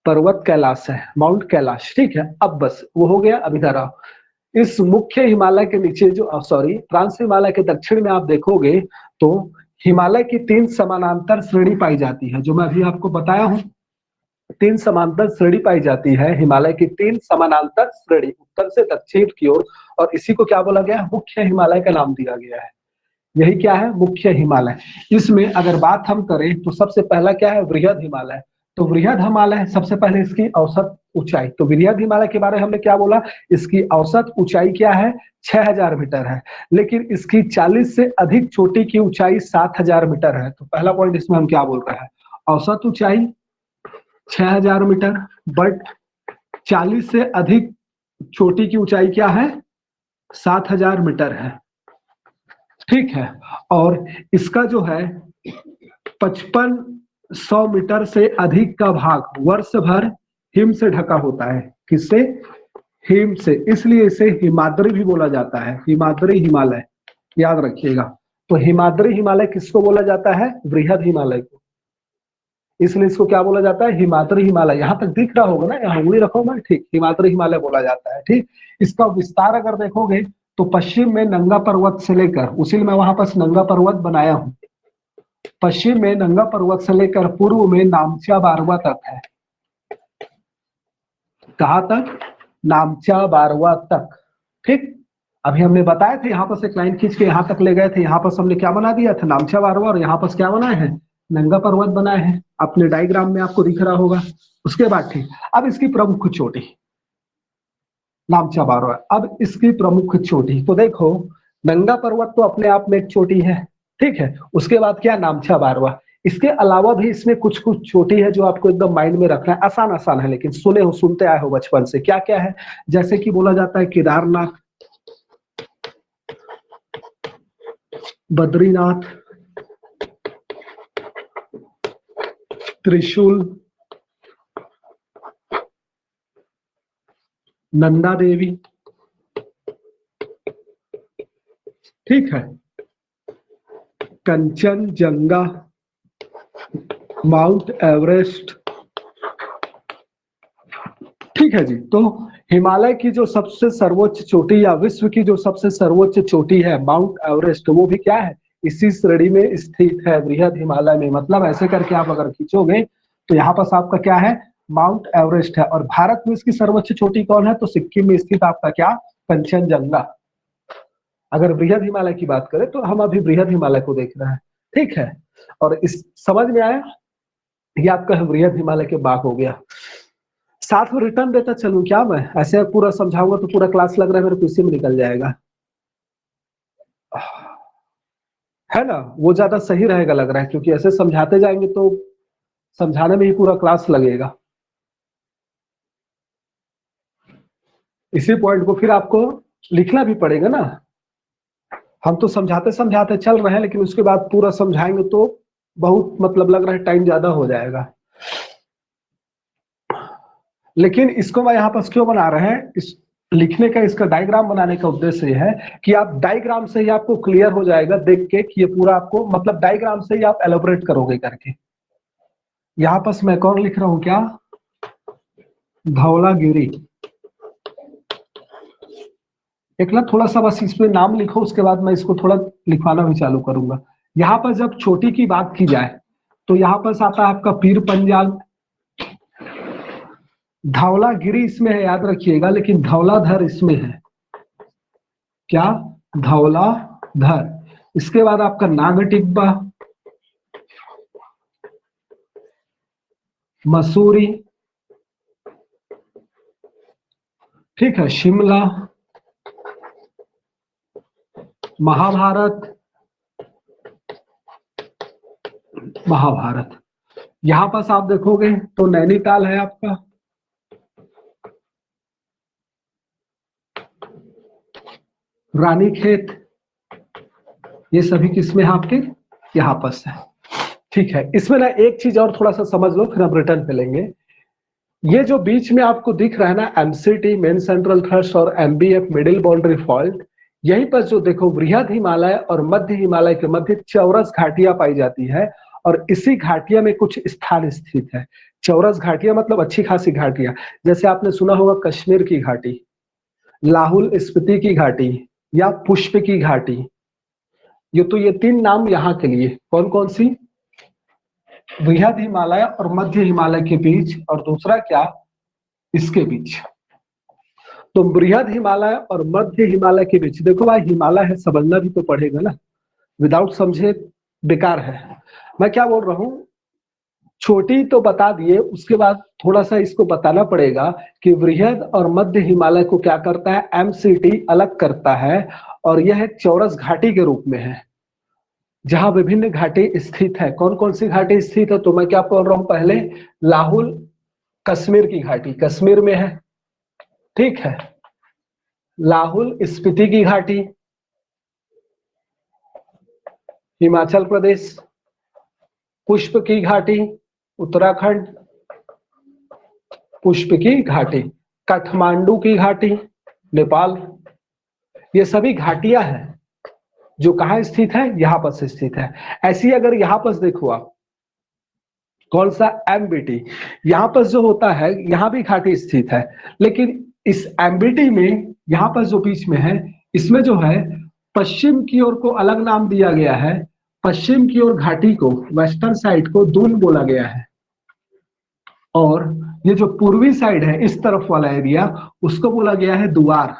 पर्वत कैलाश है, माउंट कैलाश। ठीक है, अब बस वो हो गया। अब इधर आओ, इस मुख्य हिमालय के नीचे जो, सॉरी, ट्रांस हिमालय के दक्षिण में आप देखोगे तो हिमालय की 3 समानांतर श्रेणी पाई जाती है, जो मैं अभी आपको बताया हूं। 3 समांतर श्रेणी पाई जाती है, हिमालय की 3 समानांतर श्रेणी, उत्तर से दक्षिण की ओर। और इसी को क्या बोला गया, मुख्य हिमालय का नाम दिया गया है। यही क्या है, मुख्य हिमालय। इसमें अगर बात हम करें तो सबसे पहला क्या है, वृहद हिमालय। तो वृहद हिमालय सबसे पहले इसकी औसत ऊंचाई, तो वृहद हिमालय के बारे में हमने क्या बोला, इसकी औसत ऊंचाई क्या है, 6000 मीटर है। लेकिन इसकी 40 से अधिक चोटी की ऊंचाई 7000 मीटर है। तो पहला पॉइंट इसमें हम क्या बोल रहे हैं, औसत ऊंचाई 6000 मीटर, बट 40 से अधिक चोटी की ऊंचाई क्या है, 7000 मीटर है। ठीक है, और इसका जो है 5500 मीटर से अधिक का भाग वर्ष भर हिम से ढका होता है। किससे, हिम से, इसलिए इसे हिमाद्री भी बोला जाता है, हिमाद्री हिमालय, याद रखिएगा। तो हिमाद्री हिमालय किसको बोला जाता है, वृहद हिमालय को, इसलिए इसको क्या बोला जाता है, हिमाद्री हिमालय। यहां तक दिख रहा होगा ना, यहाँ उंगली रखो मैं, ठीक, हिमाद्री हिमालय बोला जाता है। ठीक, इसका विस्तार अगर देखोगे तो पश्चिम में नंगा पर्वत से लेकर, उसी में वहां पर नंगा पर्वत बनाया हूं, पश्चिम में नंगा पर्वत से लेकर पूर्व में नामचा बारवा तक है। कहां तक, नामचा बारवा तक। ठीक, अभी हमने बताया थे, यहाँ पर से लाइन खींच के यहाँ तक ले गए थे, यहाँ पर हमने क्या बना दिया था, नामचा बारवा, और यहाँ पर क्या बनाए हैं, नंगा पर्वत बनाए हैं। अपने डायग्राम में आपको दिख रहा होगा। उसके बाद ठीक, अब इसकी प्रमुख चोटी नामचा बारवा। अब इसकी प्रमुख चोटी तो देखो, नंगा पर्वत तो अपने आप में एक चोटी है, ठीक है। उसके बाद क्या, नामचा बारवा। इसके अलावा भी इसमें कुछ कुछ चोटी है जो आपको एकदम माइंड में रखना है, आसान आसान है, लेकिन सुने हो, सुनते आए हो बचपन से। क्या क्या है, जैसे कि बोला जाता है केदारनाथ, बद्रीनाथ, त्रिशूल, नंदा देवी, ठीक है, कंचनजंगा, माउंट एवरेस्ट, ठीक है जी। तो हिमालय की जो सबसे सर्वोच्च चोटी या विश्व की जो सबसे सर्वोच्च चोटी है माउंट एवरेस्ट, वो भी क्या है, इसी श्रेणी में स्थित है, बृहद हिमालय में। मतलब ऐसे करके आप अगर खींचोगे तो यहाँ पास आपका क्या है, माउंट एवरेस्ट है। और भारत में इसकी सर्वोच्च चोटी कौन है, तो सिक्किम में स्थित आपका क्या, कंचनजंगा। अगर बृहद हिमालय की बात करें तो हम अभी बृहद हिमालय को देख रहे हैं, ठीक है। और इस समझ में आया, ये आपका बृहद हिमालय के बाग हो गया। साथ में रिटर्न देता चलूं क्या, मैं ऐसे पूरा समझाऊंगा तो पूरा क्लास लग रहा है मेरे को इसी में निकल जाएगा, है ना, वो ज्यादा सही रहेगा लग रहा है, क्योंकि ऐसे समझाते जाएंगे तो समझाने में ही पूरा क्लास लगेगा। इसी पॉइंट को फिर आपको लिखना भी पड़ेगा ना। हम तो समझाते समझाते चल रहे हैं, लेकिन उसके बाद पूरा समझाएंगे तो बहुत मतलब लग रहा है टाइम ज्यादा हो जाएगा। लेकिन इसको मैं यहाँ पर क्यों बना रहे हैं, इस लिखने का, इसका डायग्राम बनाने का उद्देश्य यह है कि आप डायग्राम से ही आपको क्लियर हो जाएगा देख के कि ये पूरा आपको मतलब डायग्राम से ही आप एलोबरेट करोगे करके। यहाँ पर मैं कौन लिख रहा हूं क्या, धौलागिरी। एक ना थोड़ा सा बस इसमें नाम लिखो, उसके बाद मैं इसको थोड़ा लिखवाना भी चालू करूंगा। यहाँ पर जब चोटी की बात की जाए तो यहाँ पर आता है आपका पीर पंजाल, धौलागिरी इसमें है याद रखिएगा, लेकिन धौलाधर इसमें है, क्या, धौलाधर। इसके बाद आपका नाग टिब्बा, मसूरी, ठीक है, शिमला, महाभारत, महाभारत। यहां पास आप देखोगे तो नैनीताल है आपका, रानीखेत, ये सभी किसमें है आपके, यहाँ पास है, ठीक है। इसमें ना एक चीज और थोड़ा सा समझ लो, फिर हम रिटर्न पे लेंगे। ये जो बीच में आपको दिख रहा है ना, एमसीटी मेन सेंट्रल थ्रस्ट और एमबीएफ मिडिल बाउंड्री फॉल्ट, यहीं पर जो देखो बृहद हिमालय और मध्य हिमालय के मध्य चौरस घाटियां पाई जाती है, और इसी घाटिया में कुछ स्थान स्थित है। चौरस घाटियां मतलब अच्छी खासी घाटियां, जैसे आपने सुना होगा कश्मीर की घाटी, लाहुल स्पीति की घाटी, या पुष्प की घाटी। ये तो ये तीन नाम यहाँ के लिए, कौन कौन सी, बृहद हिमालय और मध्य हिमालय के बीच, और दूसरा क्या, इसके बीच। तो बृहद हिमालय और मध्य हिमालय के बीच, देखो भाई हिमालय है, समझना भी तो पड़ेगा ना, विदाउट समझे बेकार है। मैं क्या बोल रहा हूं, छोटी तो बता दिए, उसके बाद थोड़ा सा इसको बताना पड़ेगा कि बृहद और मध्य हिमालय को क्या करता है, एमसीटी अलग करता है, और यह एक चौरस घाटी के रूप में है जहां विभिन्न घाटी स्थित है। कौन कौन सी घाटी स्थित है, तो मैं क्या बोल रहा हूं, पहले लाहुल कश्मीर की घाटी, कश्मीर में है, ठीक है, लाहुल स्पीति की घाटी, हिमाचल प्रदेश, पुष्प की घाटी, उत्तराखंड, पुष्प की घाटी, काठमांडू की घाटी, नेपाल। ये सभी घाटियां हैं जो कहां स्थित है, यहां पर स्थित है। ऐसी अगर यहां पर देखो आप, कौन सा, एमबीटी, यहां पर जो होता है यहां भी घाटी स्थित है, लेकिन इस एमबीटी में यहां पर जो बीच में है, इसमें जो है पश्चिम की ओर को अलग नाम दिया गया है। पश्चिम की ओर घाटी को, वेस्टर्न साइड को दून बोला गया है, और ये जो पूर्वी साइड है इस तरफ वाला एरिया, उसको बोला गया है दुआर।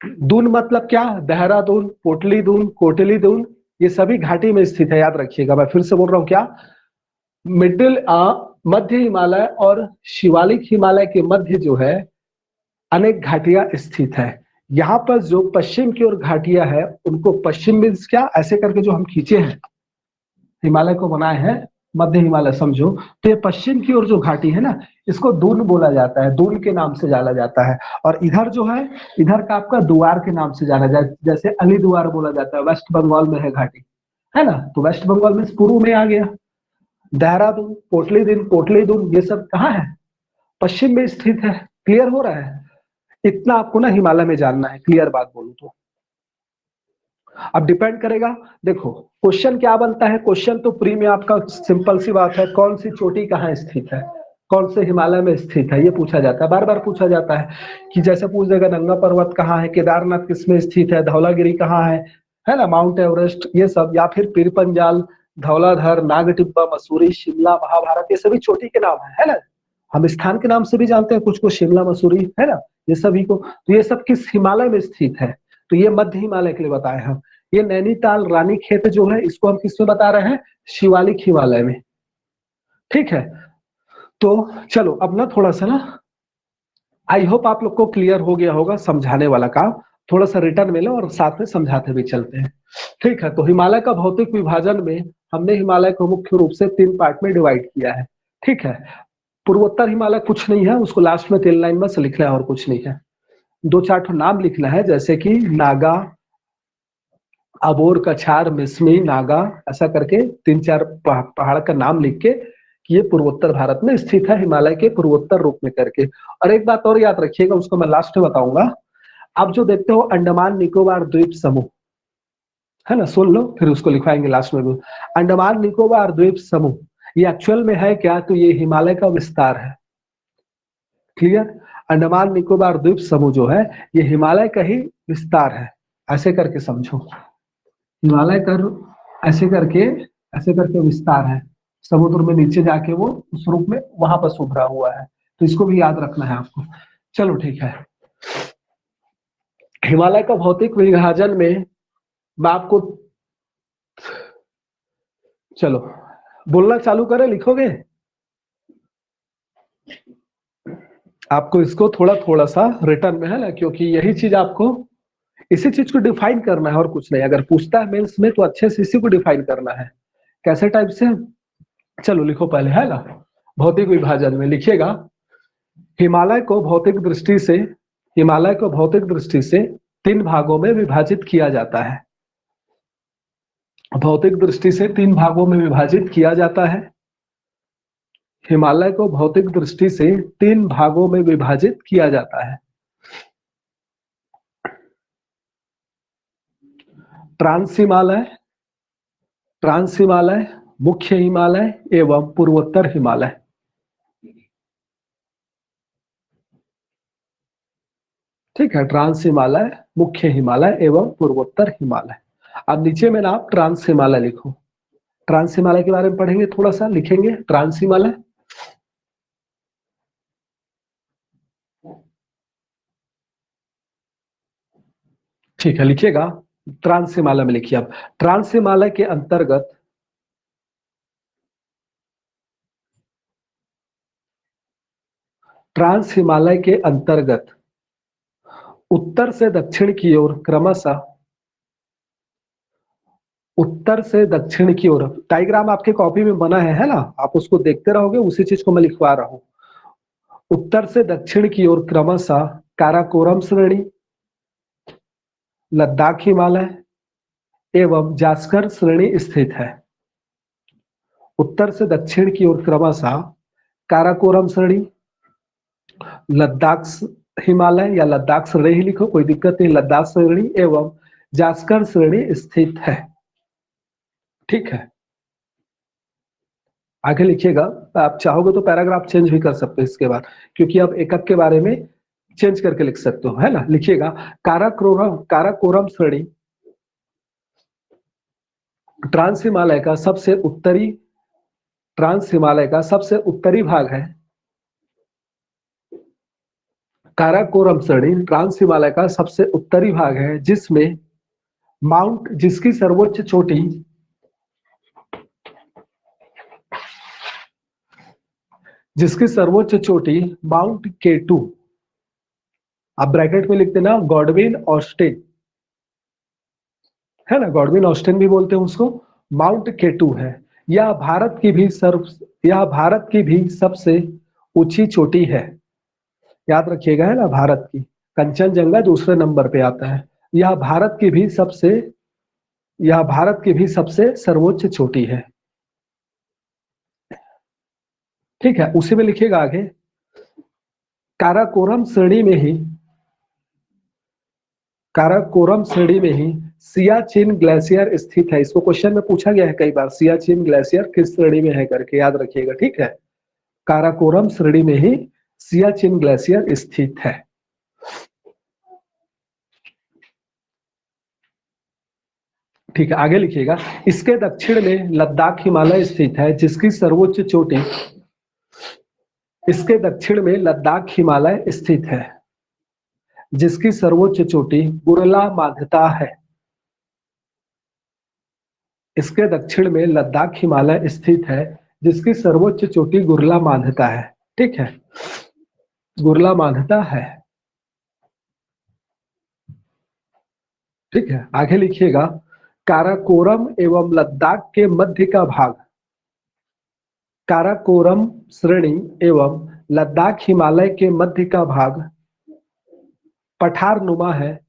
दून मतलब क्या, देहरादून, पोटली दून, कोटली दून, ये सभी घाटी में स्थित है, याद रखिएगा। मैं फिर से बोल रहा हूं क्या, मिडिल मध्य हिमालय और शिवालिक हिमालय के मध्य जो है अनेक घाटियां स्थित है। यहाँ पर जो पश्चिम की ओर घाटियां है उनको पश्चिम मीन्स क्या, ऐसे करके जो हम खींचे हैं हिमालय को बनाए हैं, मध्य हिमालय समझो, तो ये पश्चिम की ओर जो घाटी है ना, इसको दून बोला जाता है, दून के नाम से जाना जाता है। और इधर जो है, इधर का आपका दुआर के नाम से जाना जाता है, जैसे अलीदुआर बोला जाता है, वेस्ट बंगाल में है घाटी, है ना, तो वेस्ट बंगाल में पूर्व में आ गया। देहरादून, कोटलीदून ये सब कहाँ है? पश्चिम में स्थित है। क्लियर हो रहा है? इतना आपको ना हिमालय में जानना है, क्लियर बात बोलूं तो। अब डिपेंड करेगा, देखो क्वेश्चन क्या बनता है, क्वेश्चन तो प्री में आपका सिंपल सी बात है, कौन सी चोटी कहाँ स्थित है, कौन से हिमालय में स्थित है, ये पूछा जाता है, बार बार पूछा जाता है। कि जैसे पूछ देगा नंगा पर्वत कहाँ है, केदारनाथ किसमें स्थित है, धौलागिरी कहाँ है ना, माउंट एवरेस्ट, ये सब, या फिर पीर पंजाल, धौलाधर, नागटिब्बा, मसूरी, शिमला, महाभारत, ये सभी चोटी के नाम है ना। हम स्थान के नाम से भी जानते हैं कुछ को, शिमला, मसूरी, है ना, ये सभी को। तो ये सब किस हिमालय में स्थित है? तो ये मध्य हिमालय के लिए बताए हम। ये नैनीताल, रानीखेत जो है, इसको हम किसमें बता रहे हैं? शिवालिक हिमालय में। ठीक है, तो चलो अब ना थोड़ा सा ना, आई होप आप लोग को क्लियर हो गया होगा समझाने वाला काम। थोड़ा सा रिटर्न में लो और साथ में समझाते भी चलते हैं। ठीक है, तो हिमालय का भौतिक विभाजन में हमने हिमालय को मुख्य रूप से 3 पार्ट में डिवाइड किया है। ठीक है, पूर्वोत्तर हिमालय कुछ नहीं है, उसको लास्ट में 3 लाइन में से लिखना है और कुछ नहीं है। 2-4 नाम लिखना है, जैसे कि नागा, अबोर, कछार, मिसमी, नागा, ऐसा करके 3-4 पहाड़ का नाम लिख के कि ये पूर्वोत्तर भारत में स्थित है, हिमालय के पूर्वोत्तर रूप में करके। और एक बात और याद रखिएगा, उसको मैं लास्ट में बताऊंगा। आप जो देखते हो अंडमान निकोबार द्वीप समूह, है ना, सुन लो फिर उसको लिखवाएंगे लास्ट में भी। अंडमान निकोबार द्वीप समूह ये एक्चुअल में है क्या? तो ये हिमालय का विस्तार है। क्लियर? अंडमान निकोबार द्वीप समूह जो है, ये हिमालय का ही विस्तार है। ऐसे करके समझो, हिमालय का ऐसे करके विस्तार है, समुद्र में नीचे जाके वो उस रूप में वहां पर उभरा हुआ है। तो इसको भी याद रखना है आपको। चलो ठीक है, हिमालय का भौतिक विभाजन में मैं आपको, चलो बोलना चालू करें, लिखोगे? आपको इसको थोड़ा थोड़ा सा रिटर्न में, है ना, क्योंकि यही चीज आपको, इसी चीज को डिफाइन करना है और कुछ नहीं। अगर पूछता है मेंस में तो अच्छे से इसी को डिफाइन करना है। कैसे टाइप से? चलो लिखो पहले, है ना, भौतिक विभाजन में लिखिएगा, हिमालय को भौतिक दृष्टि से, हिमालय को भौतिक दृष्टि से 3 भागों में विभाजित किया जाता है। भौतिक दृष्टि से 3 भागों में विभाजित किया जाता है। हिमालय को भौतिक दृष्टि से 3 भागों में विभाजित किया जाता है। ट्रांस हिमालय, ट्रांस हिमालय, मुख्य हिमालय एवं पूर्वोत्तर हिमालय। ठीक है, ट्रांस हिमालय, मुख्य हिमालय एवं पूर्वोत्तर हिमालय। अब नीचे में ना आप ट्रांस हिमालय लिखो। ट्रांस हिमालय के बारे में पढ़ेंगे, थोड़ा सा लिखेंगे ट्रांस हिमालय। ठीक है, लिखिएगा ट्रांस हिमालय में लिखिए। अब ट्रांस हिमालय के अंतर्गत, ट्रांस हिमालय के अंतर्गत उत्तर से दक्षिण की ओर क्रमशः, उत्तर से दक्षिण की ओर, डायग्राम आपके कॉपी में बना है ना, आप उसको देखते रहोगे, उसी चीज को मैं लिखवा रहा हूं। उत्तर से दक्षिण की ओर क्रमशः काराकोरम श्रेणी, लद्दाख हिमालय एवं जास्कर श्रेणी स्थित है। उत्तर से दक्षिण की ओर क्रमशः काराकोरम श्रेणी, लद्दाख हिमालय या लद्दाख श्रेणी ही लिखो, कोई दिक्कत नहीं, लद्दाख श्रेणी एवं जास्कर श्रेणी स्थित है। ठीक है, आगे लिखिएगा। आप चाहोगे तो पैराग्राफ चेंज भी कर सकते हो इसके बाद, क्योंकि अब एकक के बारे में चेंज करके लिख सकते हो, है ना। लिखिएगा काराकोरम श्रेणी ट्रांस हिमालय का सबसे उत्तरी, ट्रांस हिमालय का सबसे उत्तरी भाग है। काराकोरम श्रेणी ट्रांस हिमालय का सबसे उत्तरी भाग है, जिसमें माउंट, जिसकी सर्वोच्च चोटी, जिसकी सर्वोच्च चोटी माउंट K2, आप ब्रैकेट में लिख देना गॉडविन ऑस्टिन, है ना, गॉडविन ऑस्टिन भी बोलते हैं उसको, माउंट K2 है। यह भारत की भी सबसे ऊंची चोटी है। याद रखिएगा, है ना, भारत की कंचनजंगा दूसरे नंबर पे आता है। यह भारत की भी सबसे, यह भारत की भी सबसे सर्वोच्च चोटी है। ठीक है, उसी में लिखिएगा आगे, काराकोरम श्रेणी में ही, काराकोरम श्रेणी में ही सियाचिन ग्लेशियर स्थित है। इसको क्वेश्चन में पूछा गया है कई बार, सियाचिन ग्लेशियर किस श्रेणी में है करके, याद रखिएगा। ठीक है, काराकोरम श्रेणी में ही सियाचिन ग्लेशियर स्थित है। ठीक है, आगे लिखिएगा, इसके दक्षिण में लद्दाख हिमालय स्थित है जिसकी सर्वोच्च चोटी, इसके दक्षिण में लद्दाख हिमालय स्थित है जिसकी सर्वोच्च चोटी गुरला माध्यता है। इसके दक्षिण में लद्दाख हिमालय स्थित है जिसकी सर्वोच्च चोटी गुरला माध्यता है। ठीक है, गुरला माध्यता है। ठीक है, आगे लिखिएगा, काराकोरम एवं लद्दाख के मध्य का भाग, काराकोरम श्रेणी एवं लद्दाख हिमालय के मध्य का भाग पठार नुमा है,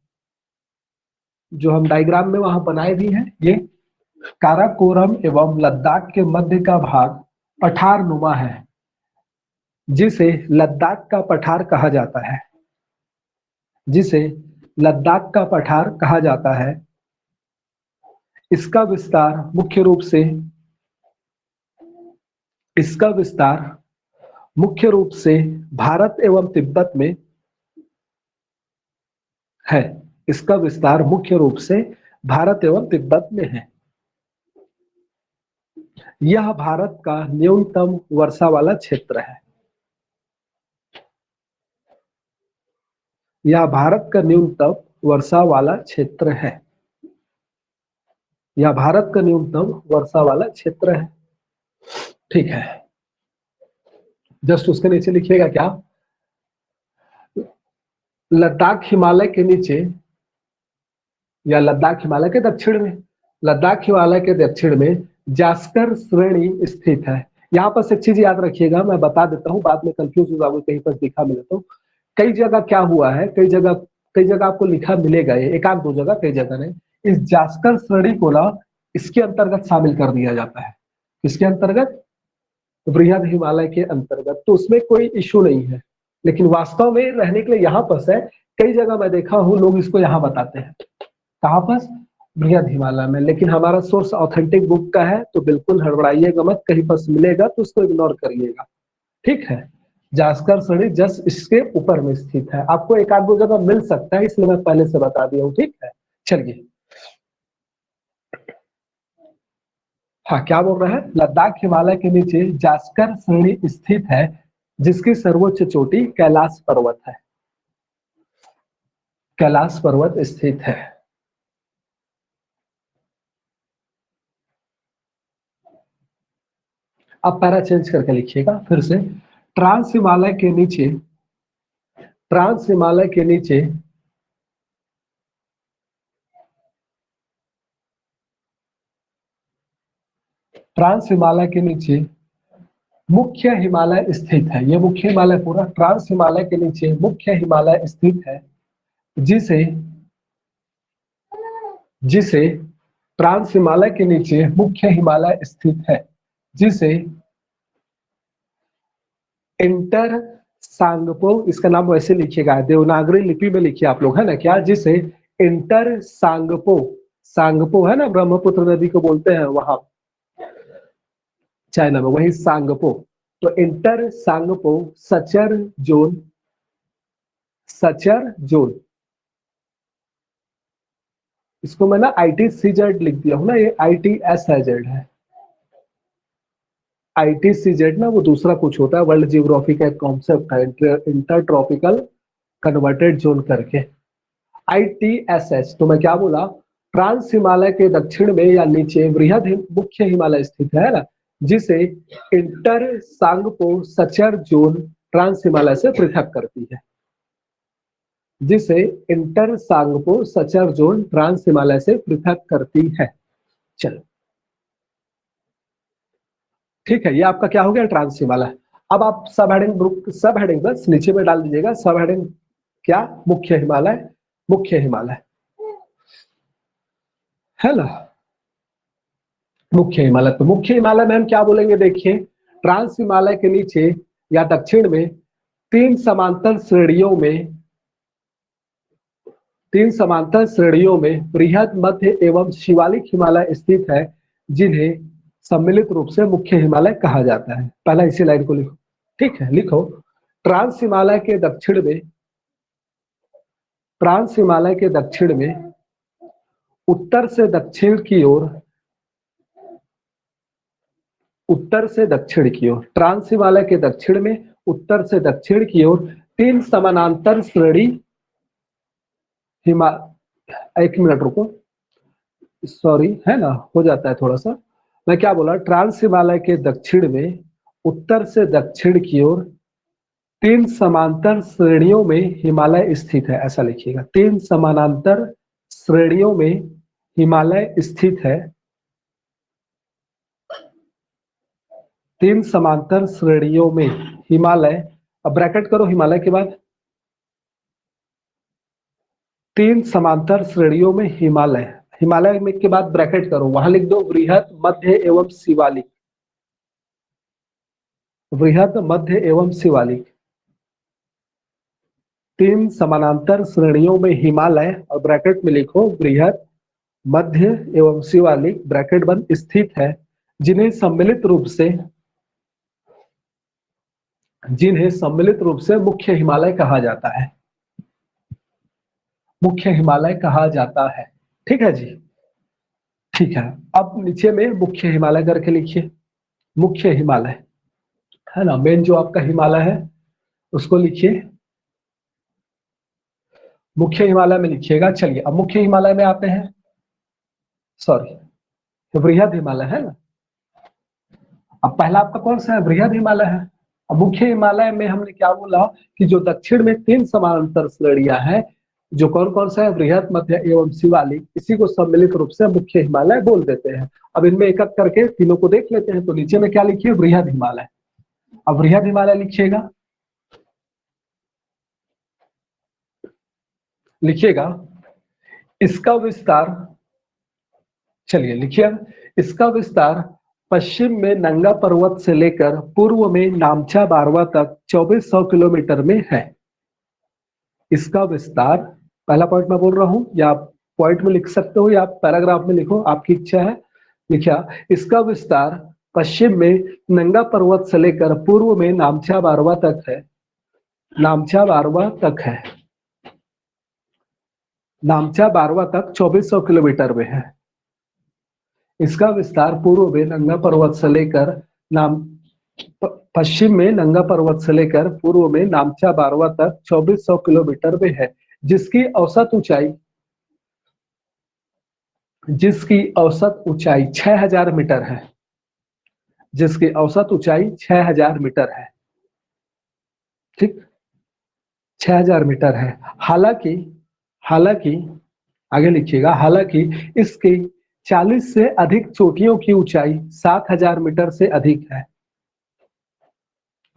जो हम डायग्राम में वहां बनाए भी हैं। ये काराकोरम एवं लद्दाख के मध्य का भाग पठार नुमा है जिसे लद्दाख का पठार कहा जाता है, जिसे लद्दाख का पठार कहा जाता है। इसका विस्तार मुख्य रूप से, इसका विस्तार मुख्य रूप से भारत एवं तिब्बत में है। इसका विस्तार मुख्य रूप से भारत एवं तिब्बत में है। यह भारत का न्यूनतम वर्षा वाला क्षेत्र है। यह भारत का न्यूनतम वर्षा वाला क्षेत्र है। यह भारत का न्यूनतम वर्षा वाला क्षेत्र है। ठीक है, जस्ट उसके नीचे लिखिएगा क्या, लद्दाख हिमालय के नीचे या लद्दाख हिमालय के दक्षिण में, लद्दाख हिमालय के दक्षिण में जास्कर श्रेणी स्थित है। यहाँ पर एक चीज याद रखिएगा, मैं बता देता हूँ, बाद में कंफ्यूज हो जाओगे कहीं पर लिखा मिले तो। कई जगह क्या हुआ है, कई जगह आपको लिखा मिलेगा, ये एक आध दो जगह, कई जगह नहीं। इस जास्कर श्रेणी को ना इसके अंतर्गत शामिल कर दिया जाता है। किसके अंतर्गत? बृहद हिमालय के अंतर्गत। तो उसमें कोई इश्यू नहीं है, लेकिन वास्तव में रहने के लिए यहाँ पर है। कई जगह मैं देखा हूँ लोग इसको यहाँ बताते हैं, कहाँ पर? बृहद हिमालय में। लेकिन हमारा सोर्स ऑथेंटिक बुक का है, तो बिल्कुल हड़बड़ाइएगा मत, कहीं पर मिलेगा तो उसको इग्नोर करिएगा। ठीक है, जास्कर श्रेणी जस्ट इसके ऊपर में स्थित है। आपको एक आध दो जगह मिल सकता है, इसलिए मैं पहले से बता दिया हूँ। ठीक है, चलिए। हाँ, क्या बोल रहा है? लद्दाख हिमालय के नीचे जास्कर श्रेणी स्थित है जिसकी सर्वोच्च चोटी कैलाश पर्वत है। कैलाश पर्वत स्थित है। अब पैरा चेंज करके लिखिएगा फिर से, ट्रांस हिमालय के नीचे, ट्रांस हिमालय के नीचे ट्रांस हिमालय के नीचे मुख्य हिमालय स्थित है। यह मुख्य हिमालय पूरा ट्रांस हिमालय के नीचे मुख्य हिमालय स्थित है जिसे जिसे ट्रांस हिमालय के नीचे मुख्य हिमालय स्थित है जिसे इंटर सांगपो, इसका नाम वैसे लिखिएगा, देवनागरी लिपि में लिखिए आप लोग, है ना क्या? जिसे इंटर सांगपो, सांगपो है ना, ब्रह्मपुत्र नदी को बोलते हैं वहां चाइना में, वही सांगपो। तो inter Tsangpo suture zone, suture zone, इसको मैं ना ITCZ लिख दिया हूं ना, ये ITSZ है। ITCZ ना वो दूसरा कुछ होता है, वर्ल्ड जियोग्राफी का एक कॉन्सेप्ट है, इंटर ट्रॉपिकल कन्वर्टेड जोन करके, ITSH। तो मैं क्या बोला, ट्रांस हिमालय के दक्षिण में या नीचे बृहद मुख्य हिमालय स्थित है ना, जिसे inter Tsangpo suture zone trans Himalaya से पृथक करती है, जिसे inter Tsangpo suture zone trans Himalaya से पृथक करती है। चलो ठीक है, ये आपका क्या हो गया? ट्रांस हिमालय। अब आप सब हेडिंग, सब हेडिंग बस नीचे में डाल दीजिएगा, सब हेडिंग क्या? मुख्य हिमालय, मुख्य हिमालय, है ना, मुख्य हिमालय। तो मुख्य हिमालय में हम क्या बोलेंगे देखिए, ट्रांस हिमालय के नीचे या दक्षिण में तीन समांतर श्रेणियों में बृहद, मध्य एवं शिवालिक हिमालय स्थित है, जिन्हें सम्मिलित रूप से मुख्य हिमालय कहा जाता है। पहला इसी लाइन को लिखो, ठीक है, लिखो। ट्रांस हिमालय के दक्षिण में उत्तर से दक्षिण की ओर ट्रांस हिमालय के दक्षिण में उत्तर से दक्षिण की ओर तीन समानांतर श्रेणी एक मिनट रुको, सॉरी, है ना, हो जाता है थोड़ा सा। मैं क्या बोला, ट्रांस हिमालय के दक्षिण में उत्तर से दक्षिण की ओर तीन समांतर श्रेणियों में हिमालय स्थित है, ऐसा लिखिएगा। तीन समानांतर श्रेणियों में हिमालय स्थित है। तीन समांतर श्रेणियों में हिमालय, अब ब्रैकेट करो हिमालय के बाद, तीन समांतर श्रेणियों में हिमालय में के बाद ब्रैकेट करो, वहां लिख दो बृहद, मध्य एवं शिवालिक। बृहद, मध्य एवं शिवालिक, तीन समानांतर श्रेणियों में हिमालय, और ब्रैकेट में लिखो बृहद, मध्य एवं शिवालिक, ब्रैकेट बंद, स्थित है, जिन्हें सम्मिलित रूप से मुख्य हिमालय कहा जाता है। मुख्य हिमालय कहा जाता है, ठीक है जी, ठीक है। अब नीचे में मुख्य हिमालय करके लिखिए, मुख्य हिमालय, है ना, मेन जो आपका हिमालय है उसको लिखिए, मुख्य हिमालय में लिखिएगा। चलिए अब मुख्य हिमालय में आते हैं, सॉरी, बृहद हिमालय है ना। अब पहला आपका कौन सा है, बृहद हिमालय है। अब मुख्य हिमालय में हमने क्या बोला कि जो दक्षिण में तीन समानांतर श्रेणियां हैं, जो कौन कौन सा है, बृहद, मध्य एवं शिवालिक, इसी को सम्मिलित रूप से मुख्य हिमालय बोल देते हैं। अब इनमें एक एक करके तीनों को देख लेते हैं। तो नीचे में क्या लिखिए, बृहद हिमालय। अब बृहद हिमालय लिखिएगा, इसका विस्तार, चलिए लिखिए, इसका विस्तार पश्चिम में नंगा पर्वत से लेकर पूर्व में नामचा बारवा तक 2400 किलोमीटर में है। इसका विस्तार, पहला पॉइंट मैं बोल रहा हूं, या आप पॉइंट में लिख सकते हो या पैराग्राफ में लिखो, आपकी इच्छा है। लिखा, इसका विस्तार पश्चिम में नंगा पर्वत से लेकर पूर्व में नामचा बारवा तक है। नामचा बारवा तक 2400 किलोमीटर में है। इसका विस्तार पूर्व में नंगा पर्वत से लेकर पश्चिम में नंगा पर्वत से लेकर पूर्व में नामचा बारवा तक 2400 किलोमीटर में है, जिसकी औसत ऊंचाई 6000 मीटर है। जिसकी औसत ऊंचाई 6000 मीटर है, ठीक, 6000 मीटर है। हालांकि आगे लिखिएगा, हालांकि इसकी 40 से अधिक चोटियों की ऊंचाई 7000 मीटर से अधिक है।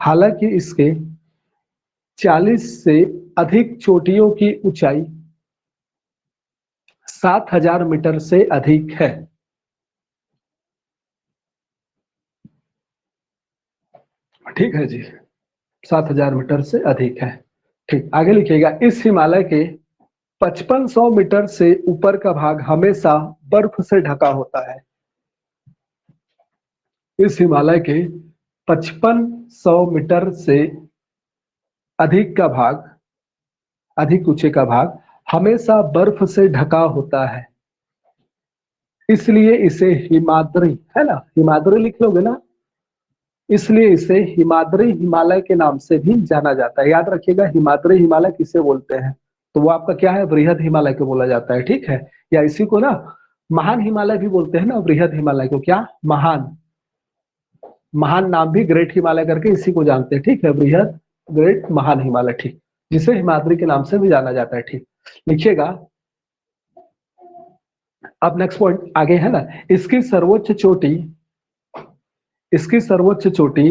हालांकि इसके 40 से अधिक चोटियों की ऊंचाई 7000 मीटर से अधिक है। ठीक है जी, 7000 मीटर से अधिक है, ठीक। आगे लिखिएगा, इस हिमालय के 5500 मीटर से ऊपर का भाग हमेशा बर्फ से ढका होता है। इस हिमालय के 5500 मीटर से अधिक का भाग, अधिक ऊंचे का भाग हमेशा बर्फ से ढका होता है, इसलिए इसे हिमाद्री, है ना, हिमाद्री लिख लोगे ना, इसलिए इसे हिमाद्री हिमालय के नाम से भी जाना जाता है। याद रखिएगा, हिमाद्री हिमालय किसे बोलते हैं, तो वो आपका क्या है, बृहद हिमालय को बोला जाता है, ठीक है। या इसी को ना महान हिमालय भी बोलते हैं ना, बृहद हिमालय को क्या, महान नाम भी ग्रेट हिमालय करके इसी को जानते हैं, ठीक है, बृहद, ग्रेट, महान हिमालय, ठीक, जिसे हिमाद्री के नाम से भी जाना जाता है, ठीक। लिखिएगा, अब नेक्स्ट पॉइंट आगे है ना, इसकी सर्वोच्च चोटी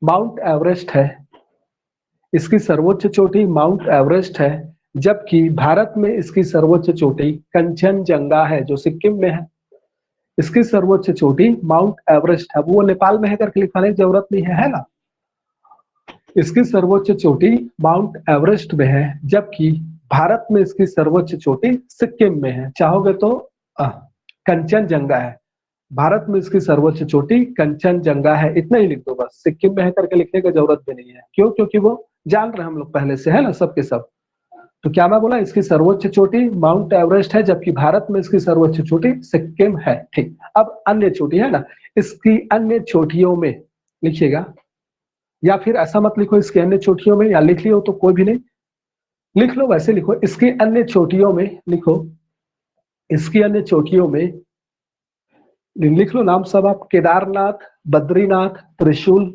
माउंट एवरेस्ट है। इसकी सर्वोच्च चोटी माउंट एवरेस्ट है, जबकि भारत में इसकी सर्वोच्च चोटी कंचनजंगा है, जो सिक्किम में है। इसकी सर्वोच्च चोटी माउंट एवरेस्ट है। वो नेपाल में है करके लिखवाने की जरूरत नहीं है ना। इसकी सर्वोच्च चोटी माउंट एवरेस्ट में है, जबकि भारत में इसकी सर्वोच्च चोटी सिक्किम में है। चाहोगे तो कंचनजंगा है। भारत में इसकी सर्वोच्च चोटी कंचनजंगा है, इतना ही लिख दो बस। सिक्किम में है करके लिखने की जरूरत भी नहीं है। क्यों? क्योंकि वो जान रहे हम लोग पहले से, है ना, सबके सब। तो क्या मैं बोला, इसकी सर्वोच्च चोटी माउंट एवरेस्ट है, जबकि भारत में इसकी सर्वोच्च चोटी सिक्किम है। ठीक, अब अन्य चोटी है ना, इसकी अन्य चोटियों में लिखिएगा, या फिर ऐसा मत लिखो इसकी अन्य चोटियों में, या लिख लियो तो कोई भी नहीं, लिख लो वैसे लिखो, इसकी अन्य चोटियों में लिखो, इसकी अन्य चोटियों में लिख लो नाम सब आप, केदारनाथ, बद्रीनाथ, त्रिशूल,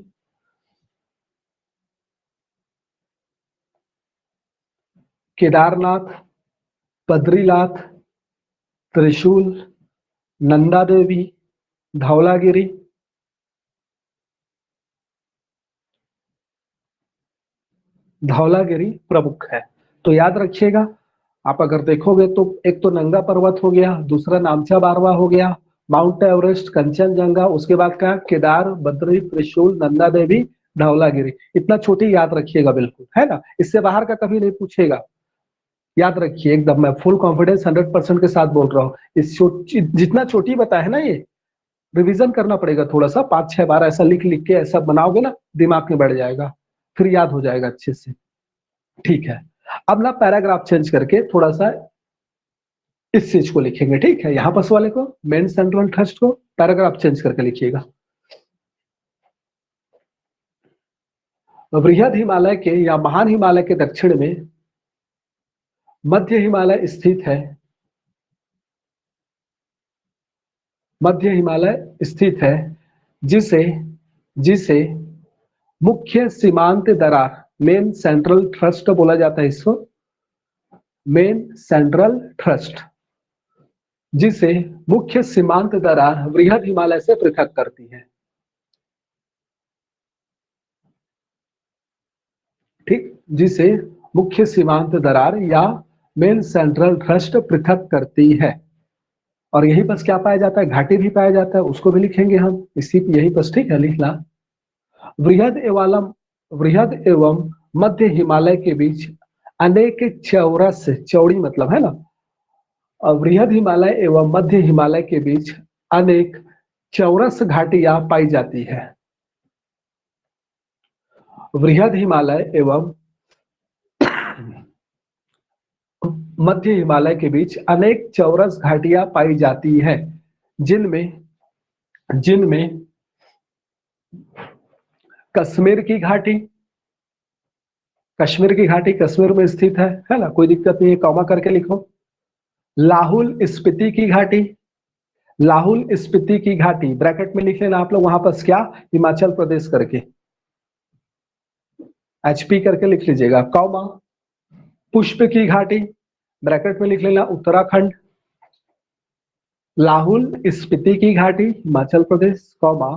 केदारनाथ, बद्रीनाथ, त्रिशूल, नंदा देवी, धौलागिरी, धौलागिरी प्रमुख है। तो याद रखिएगा, आप अगर देखोगे तो एक तो नंगा पर्वत हो गया, दूसरा नामचा बारवा हो गया, माउंट एवरेस्ट, कंचनजंगा, उसके बाद क्या, केदार, बद्री, त्रिशूल, नंदा देवी, धौलागिरी। इतना छोटी याद रखिएगा बिल्कुल, है ना। इससे बाहर का कभी नहीं पूछेगा, याद रखिए एकदम। मैं फुल कॉन्फिडेंस 100% के साथ बोल रहा हूँ। इस जितना छोटी बताया है ना, ये रिवीजन करना पड़ेगा थोड़ा सा, 5-6 बार ऐसा लिख लिख के ऐसा बनाओगे ना, दिमाग में बढ़ जाएगा, फिर याद हो जाएगा अच्छे से। ठीक है, अब ना पैराग्राफ चेंज करके थोड़ा सा इस चीज को लिखेंगे। ठीक है, यहां पास वाले को, मेन सेंट्रल ट्रस्ट को पैराग्राफ चेंज करके लिखिएगा। बृहद हिमालय के या महान हिमालय के दक्षिण में मध्य हिमालय स्थित है। मध्य हिमालय स्थित है, जिसे जिसे मुख्य सीमांत दरार, मेन सेंट्रल ट्रस्ट बोला जाता है इसको, मेन सेंट्रल ट्रस्ट, जिसे मुख्य सीमांत दरार बृहद हिमालय से पृथक करती है। ठीक, जिसे मुख्य सीमांत दरार या मेन सेंट्रल ट्रस्ट पृथक करती है। और यही बस क्या पाया जाता है, घाटी भी पाया जाता है, उसको भी लिखेंगे हम इसी यही बस। ठीक है, लिखना, वृहद एवं मध्य हिमालय के बीच अनेक चौरस, चौड़ी मतलब है ना, वृहद हिमालय एवं मध्य हिमालय के बीच अनेक चौरस घाटियां पाई जाती है। वृहद हिमालय एवं मध्य हिमालय के बीच अनेक चौरस घाटियां पाई जाती है, जिनमें जिनमें कश्मीर की घाटी, कश्मीर की घाटी कश्मीर में स्थित है ना, कोई दिक्कत नहीं है, कॉमा करके लिखो। लाहुल स्पीति की घाटी, लाहुल स्पीति की घाटी ब्रैकेट में लिख लेना आप लोग, वहां पर क्या, हिमाचल प्रदेश करके HP करके लिख लीजिएगा, कॉमा। पुष्प की घाटी ब्रैकेट में लिख लेना, उत्तराखंड। लाहुल स्पीति की घाटी हिमाचल प्रदेश, कॉमा,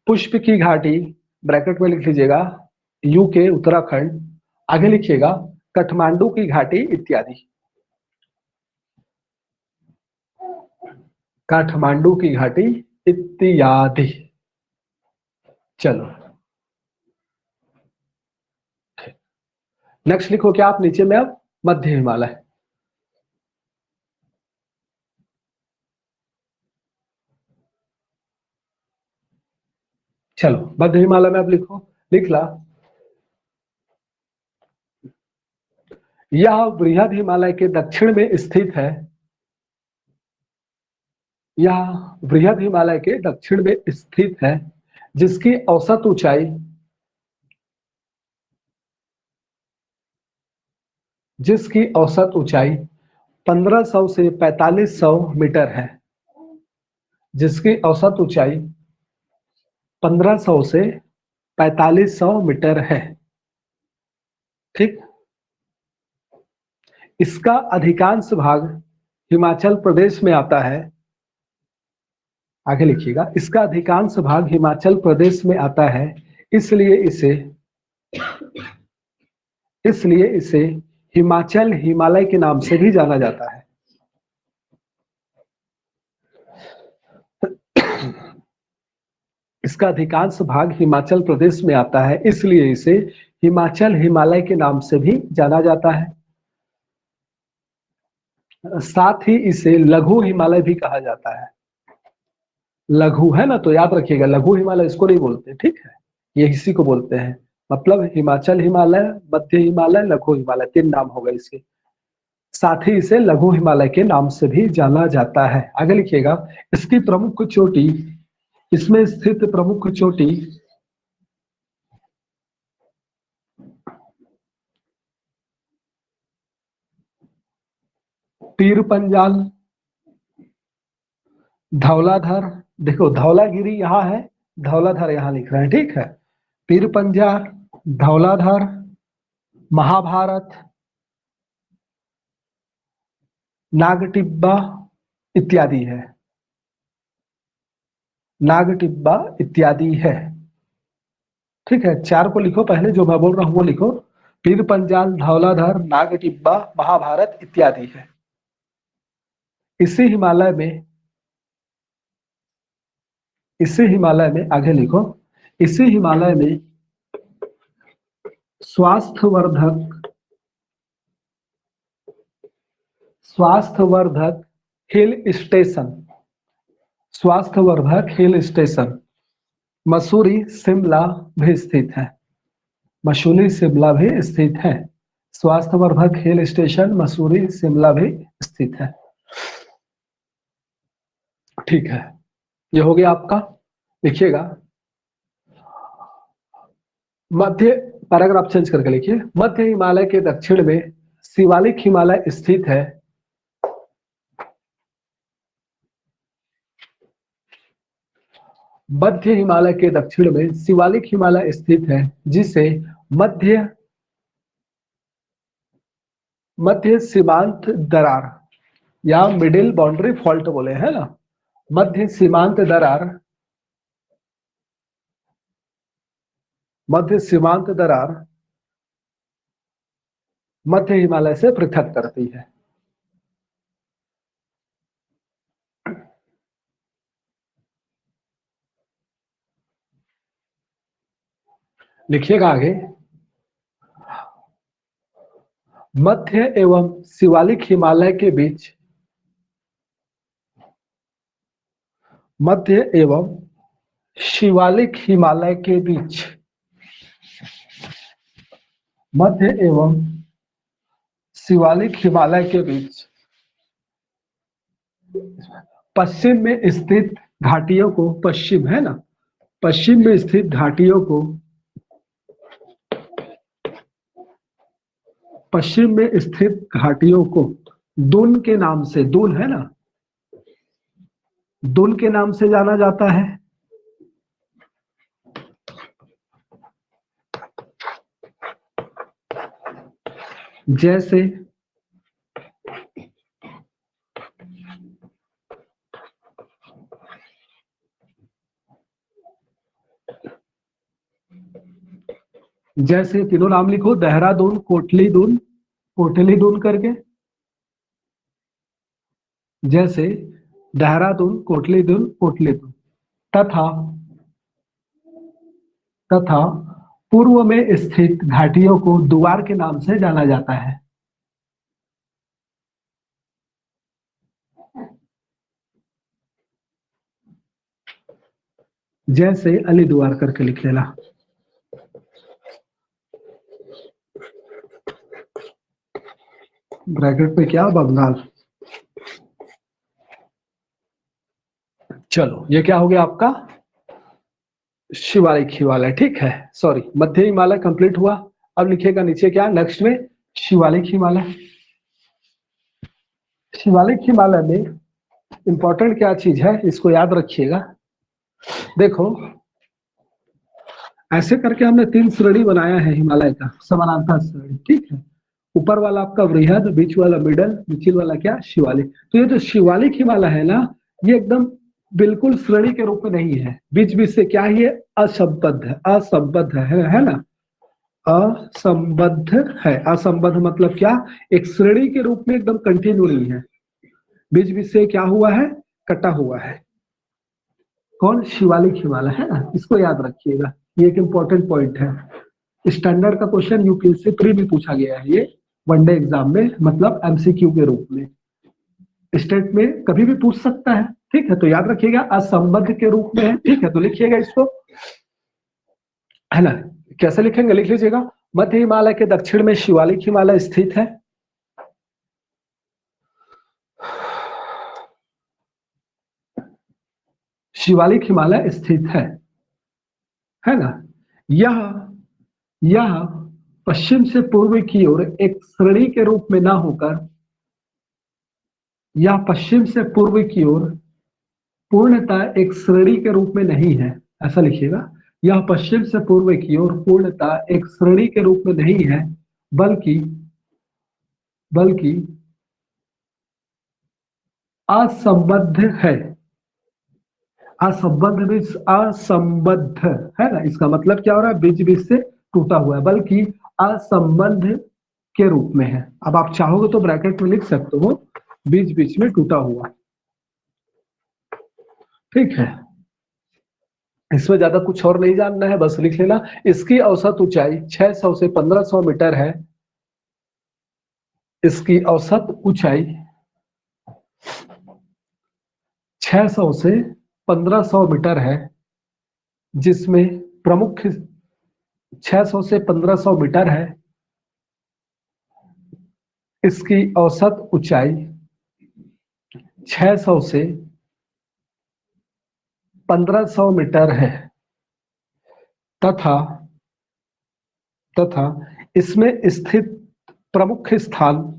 पुष्प की घाटी ब्रैकेट में लिख लीजिएगा, UK उत्तराखंड। आगे लिखिएगा, काठमांडू की घाटी इत्यादि, काठमांडू की घाटी इत्यादि। चलो नेक्स्ट लिखो क्या आप नीचे में, अब मध्य हिमालय। चलो मध्य हिमालय में अब लिखो, लिख ला, यह बृहद हिमालय के दक्षिण में स्थित है। यह बृहद हिमालय के दक्षिण में स्थित है, जिसकी औसत ऊंचाई, जिसकी औसत ऊंचाई 1500 से 4500 मीटर है, जिसकी औसत ऊंचाई 1500 से 4500 मीटर है। ठीक, इसका अधिकांश भाग हिमाचल प्रदेश में आता है। आगे लिखिएगा, इसका अधिकांश भाग हिमाचल प्रदेश में आता है, इसलिए इसे इसलिए इसे हिमाचल हिमालय के नाम से भी जाना जाता है। इसका अधिकांश भाग हिमाचल प्रदेश में आता है, इसलिए इसे हिमाचल हिमालय के नाम से भी जाना जाता है। साथ ही इसे लघु हिमालय भी कहा जाता है। लघु है ना, तो याद रखिएगा, लघु हिमालय इसको नहीं बोलते, ठीक है, ये इसी को बोलते हैं। मतलब हिमाचल हिमालय, मध्य हिमालय, लघु हिमालय, 3 नाम हो गए इसके। साथ ही इसे लघु हिमालय के नाम से भी जाना जाता है। आगे लिखिएगा, इसकी प्रमुख चोटी, इसमें स्थित प्रमुख चोटी पीर पंजाल, धौलाधर, देखो धौलागिरी यहाँ है, धौलाधर यहाँ लिख रहे हैं, ठीक है। पीर पंजाल, धौलाधर, महाभारत, नागटिब्बा इत्यादि है। नागटिब्बा इत्यादि है, ठीक है। 4 को लिखो, पहले जो मैं बोल रहा हूं वो लिखो। पीर पंजाल, धौलाधर, नागटिब्बा, महाभारत इत्यादि है। इसी हिमालय में आगे लिखो, इसी हिमालय में स्वास्थ्यवर्धक हिल स्टेशन मसूरी शिमला भी स्थित है। मसूरी शिमला भी स्थित है। स्वास्थ्यवर्धक हिल स्टेशन मसूरी शिमला भी स्थित है, ठीक है। ये हो गया आपका, लिखिएगा। मध्य, पैराग्राफ चेंज करके लिखिए। मध्य हिमालय के दक्षिण में शिवालिक हिमालय स्थित है। मध्य हिमालय के दक्षिण में शिवालिक हिमालय स्थित है, जिसे मध्य सीमांत दरार या मिडिल बाउंड्री फॉल्ट बोले है ना। मध्य सीमांत दरार मध्य हिमालय से पृथक करती है। लिखिएगा आगे, मध्य एवं शिवालिक हिमालय के बीच मध्य एवं शिवालिक हिमालय के बीच मध्य एवं शिवालिक हिमालय के बीच पश्चिम में स्थित घाटियों को, पश्चिम है ना, पश्चिम में स्थित घाटियों को, पश्चिम में स्थित घाटियों को दून के नाम से, दून है ना, दून के नाम से जाना जाता है। जैसे तीनों नाम लिखो, देहरादून, कोटली दून करके, जैसे देहरादून, कोटली दून तथा पूर्व में स्थित घाटियों को दुआर के नाम से जाना जाता है। जैसे अलीद्वार करके लिख लेना। ब्रैकेट पे क्या, बंगाल। चलो, ये क्या हो गया आपका, शिवालिक हिमालय, ठीक है। सॉरी, मध्य हिमालय कंप्लीट हुआ। अब लिखिएगा नीचे क्या, नेक्स्ट में शिवालिक हिमालय। शिवालिक हिमालय में इंपॉर्टेंट क्या चीज है, इसको याद रखिएगा। देखो, ऐसे करके हमने 3 श्रेणी बनाया है हिमालय का, समानांतर श्रेणी, ठीक है। ऊपर वाला आपका बृहद, बीच वाला मिडल, नीचे वाला क्या, शिवालिक। तो ये जो शिवालिक हिमालय है ना, ये एकदम बिल्कुल श्रेणी के रूप में नहीं है, बीच बीच से क्या है, ये असंबद्ध है ना, असंबद्ध है। असंबद्ध मतलब क्या, एक श्रेणी के रूप में एकदम कंटिन्यू नहीं है, बीच बीच से क्या हुआ है, कटा हुआ है। कौन? शिवालिक हिमालय, है ना, इसको याद रखिएगा, ये एक इंपॉर्टेंट पॉइंट है। स्टैंडर्ड का क्वेश्चन यूपीएससी प्री में पूछा गया है, ये वनडे एग्जाम में, मतलब एमसीक्यू के रूप में, स्टेट में कभी भी पूछ सकता है। ठीक है, तो याद रखिएगा असंबद्ध के रूप में है। ठीक है, तो लिखिएगा इसको, है ना, कैसे लिखेंगे, लिख लीजिएगा। मध्य हिमालय के दक्षिण में शिवालिक हिमालय स्थित है। शिवालिक हिमालय स्थित है ना। यह पश्चिम से पूर्व की ओर एक श्रेणी के रूप में ना होकर, यह पश्चिम से पूर्व की ओर पूर्णतः एक श्रेणी के रूप में नहीं है, ऐसा लिखिएगा। यह पश्चिम से पूर्व की ओर पूर्णतः एक श्रेणी के रूप में नहीं है, बल्कि बल्कि असंबद्ध है। असंबद्ध मीन्स असंबद्ध, है ना, इसका मतलब क्या हो रहा है, बीच बीच से टूटा हुआ है, बल्कि असंबद्ध के रूप में है। अब आप चाहोगे तो ब्रैकेट में लिख सकते हो, बीच बीच में टूटा हुआ। ठीक है, इसमें ज्यादा कुछ और नहीं जानना है, बस लिख लेना। इसकी औसत ऊंचाई 600 से 1500 मीटर है। इसकी औसत ऊंचाई 600 से 1500 मीटर है, जिसमें प्रमुख 600 से 1500 मीटर है। इसकी औसत ऊंचाई 600 से 1500 मीटर है, तथा इसमें स्थित प्रमुख स्थान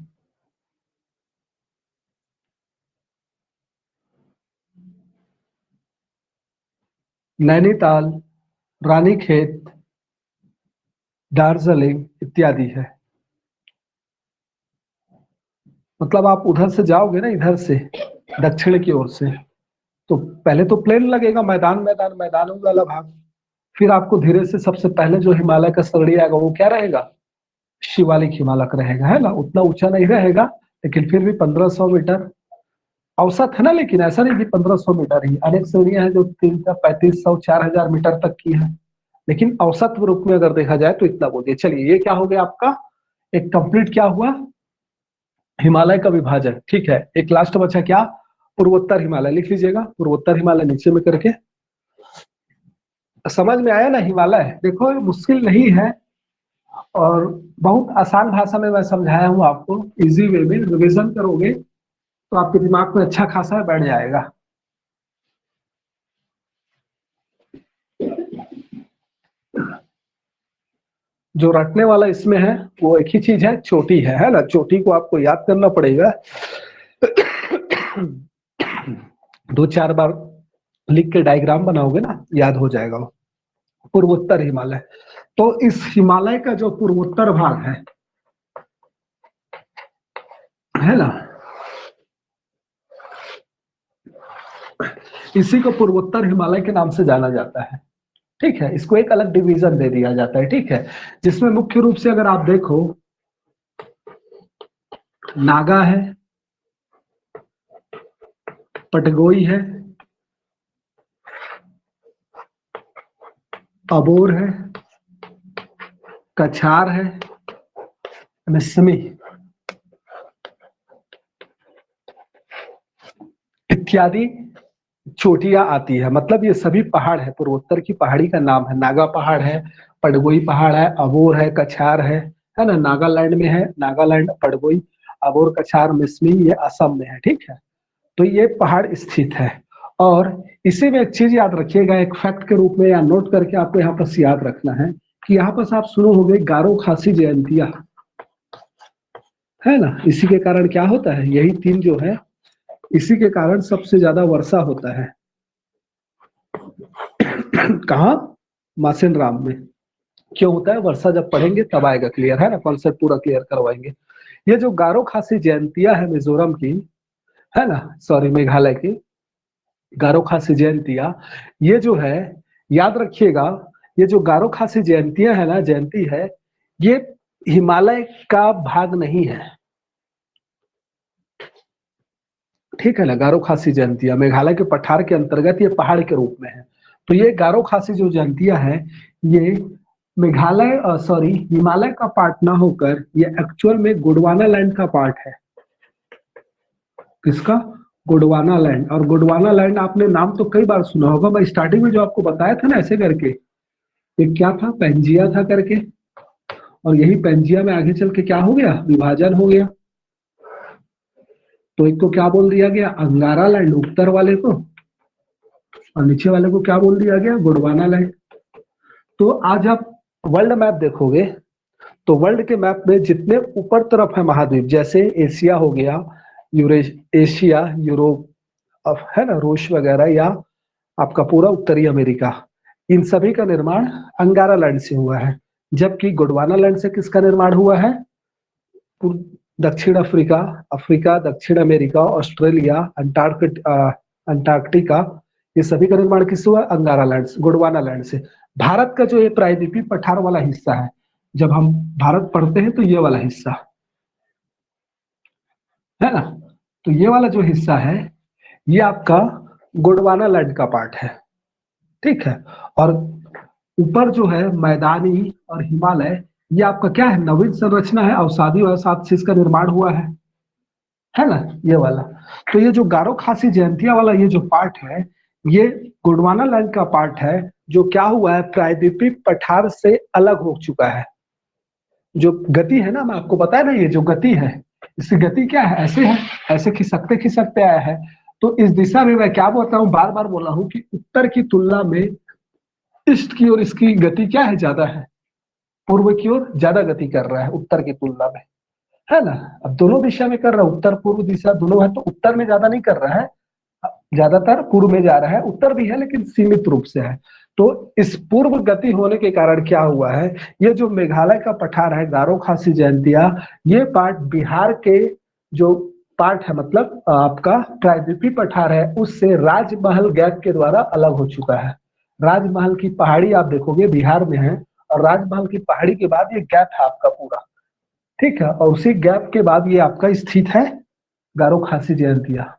नैनीताल, रानीखेत, दार्जिलिंग इत्यादि है। मतलब आप उधर से जाओगे ना, इधर से दक्षिण की ओर से, तो पहले तो प्लेन लगेगा, मैदान मैदान मैदानों वाला भाग। फिर आपको धीरे से सबसे पहले जो हिमालय का श्रेणी आएगा वो क्या रहेगा, शिवालिक हिमालय रहेगा, है ना। उतना ऊंचा नहीं रहेगा, लेकिन फिर भी 1500 मीटर औसत है ना। लेकिन ऐसा नहीं कि 1500 मीटर ही, अनेक श्रेणियां हैं जो 3500 4000 मीटर तक की है, लेकिन औसत रूप में अगर देखा जाए तो इतना बोलिए। चलिए, ये क्या हो गया आपका, एक कंप्लीट क्या हुआ, हिमालय का विभाजन। ठीक है, एक लास्ट बचा क्या, पूर्वोत्तर हिमालय। लिख लीजिएगा पूर्वोत्तर हिमालय नीचे में करके। समझ में आया ना हिमालय? देखो ये मुश्किल नहीं है, और बहुत आसान भाषा में मैं समझाया हूँ आपको, इजी वे में। रिविजन करोगे तो आपके दिमाग में अच्छा खासा बैठ जाएगा। जो रटने वाला इसमें है वो एक ही चीज है, चोटी है ना। चोटी को आपको याद करना पड़ेगा, 2-4 बार लिख के डायग्राम बनाओगे ना, याद हो जाएगा वो। पूर्वोत्तर हिमालय, तो इस हिमालय का जो पूर्वोत्तर भाग है ना, इसी को पूर्वोत्तर हिमालय के नाम से जाना जाता है। ठीक है, इसको एक अलग डिवीजन दे दिया जाता है। ठीक है, जिसमें मुख्य रूप से अगर आप देखो, नागा है, पटगोई है, अबोर है, कछार है, मिसमी इत्यादि चोटियां आती है। मतलब ये सभी पहाड़ है, पूर्वोत्तर की पहाड़ी का नाम है। नागा पहाड़ है, पटगोई पहाड़ है, अबोर है, कछार है ना। नागालैंड में है, नागालैंड, पटगोई, अबोर, कछार, मिसमी, ये असम में है। ठीक है, तो ये पहाड़ स्थित है। और इसी में एक चीज याद रखिएगा, एक फैक्ट के रूप में या नोट करके आपको यहाँ पर याद रखना है कि यहाँ पर आप सुनो होंगे गारो खासी जयंतिया, है ना। इसी के कारण क्या होता है, यही तीन जो है, इसी के कारण सबसे ज्यादा वर्षा होता है। कहा, मासेन राम में। क्यों होता है वर्षा, जब पढ़ेंगे तब आएगा क्लियर, है ना, कॉन्सेप्ट पूरा क्लियर करवाएंगे। ये जो गारो खासी जयंतिया है मिजोरम की, है ना, सॉरी मेघालय की गारो खासी जयंतिया, ये जो है याद रखिएगा, ये जो गारो खासी जयंतिया है ना, जयंती है, ये हिमालय का भाग नहीं है। ठीक है ना। गारो खासी जयंतिया मेघालय के पठार के अंतर्गत ये पहाड़ के रूप में है। तो ये गारो खासी जो जयंतिया है, ये मेघालय सॉरी हिमालय का पार्ट ना होकर ये एक्चुअल में गोंडवाना लैंड का पार्ट है। किसका? गोंडवाना लैंड। और गोंडवाना लैंड आपने नाम तो कई बार सुना होगा, मैं स्टार्टिंग में जो आपको बताया था ना ऐसे करके, ये क्या था? पेंजिया था करके। और यही पेंजिया में आगे चल के क्या हो गया? विभाजन हो गया। तो एक को क्या बोल दिया गया? अंगारा लैंड उत्तर वाले को, और नीचे वाले को क्या बोल दिया गया? गोंडवाना लैंड। तो आज आप वर्ल्ड मैप देखोगे तो वर्ल्ड के मैप में जितने ऊपर तरफ है महाद्वीप, जैसे एशिया हो गया, एशिया, यूरोप, है ना, रूस वगैरह, या आपका पूरा उत्तरी अमेरिका, इन सभी का निर्माण अंगारा लैंड से हुआ है। जबकि गोंडवाना लैंड से किसका निर्माण हुआ है? दक्षिण अफ्रीका, अफ्रीका, दक्षिण अमेरिका, ऑस्ट्रेलिया, अंटार्कटिका, ये सभी का निर्माण किससे हुआ? अंगारा लैंड से, गोंडवाना लैंड से। भारत का जो ये प्रायद्वीपीय पठार वाला हिस्सा है, जब हम भारत पढ़ते हैं तो ये वाला हिस्सा है ना, तो ये वाला जो हिस्सा है ये आपका गोंडवाना लैंड का पार्ट है। ठीक है। और ऊपर जो है मैदानी और हिमालय, ये आपका क्या है? नवीन संरचना है, अवसादी अवसाद से इसका निर्माण हुआ है ना, ये वाला। तो ये जो गारो खासी जयंतिया वाला ये जो पार्ट है, ये गोंडवाना लैंड का पार्ट है, जो क्या हुआ है? प्रायद्वीपीय पठार से अलग हो चुका है। जो गति है ना, मैं आपको बताया ना, ये जो गति है, इसकी गति क्या है? ऐसे है, ऐसे खिसकते खिसकते आया है। तो इस दिशा में मैं क्या बोलता हूँ, बार बार बोला हूँ कि उत्तर की तुलना में ईस्ट की ओर इसकी गति क्या है? ज्यादा है। पूर्व की ओर ज्यादा गति कर रहा है उत्तर की तुलना में, है ना। अब दोनों दिशा में कर रहा है, उत्तर पूर्व दिशा दोनों है, तो उत्तर में ज्यादा नहीं कर रहा है, ज्यादातर पूर्व में जा रहा है। उत्तर भी है लेकिन सीमित रूप से है। तो इस पूर्व गति होने के कारण क्या हुआ है? ये जो मेघालय का पठार है गारो खासी जयंतिया, ये पार्ट बिहार के जो पार्ट है, मतलब आपका प्रायद्वीपीय पठार है, उससे राजमहल गैप के द्वारा अलग हो चुका है। राजमहल की पहाड़ी आप देखोगे बिहार में है, और राजमहल की पहाड़ी के बाद ये गैप है आपका पूरा। ठीक है। और उसी गैप के बाद ये आपका स्थित है गारो खासी जयंतिया।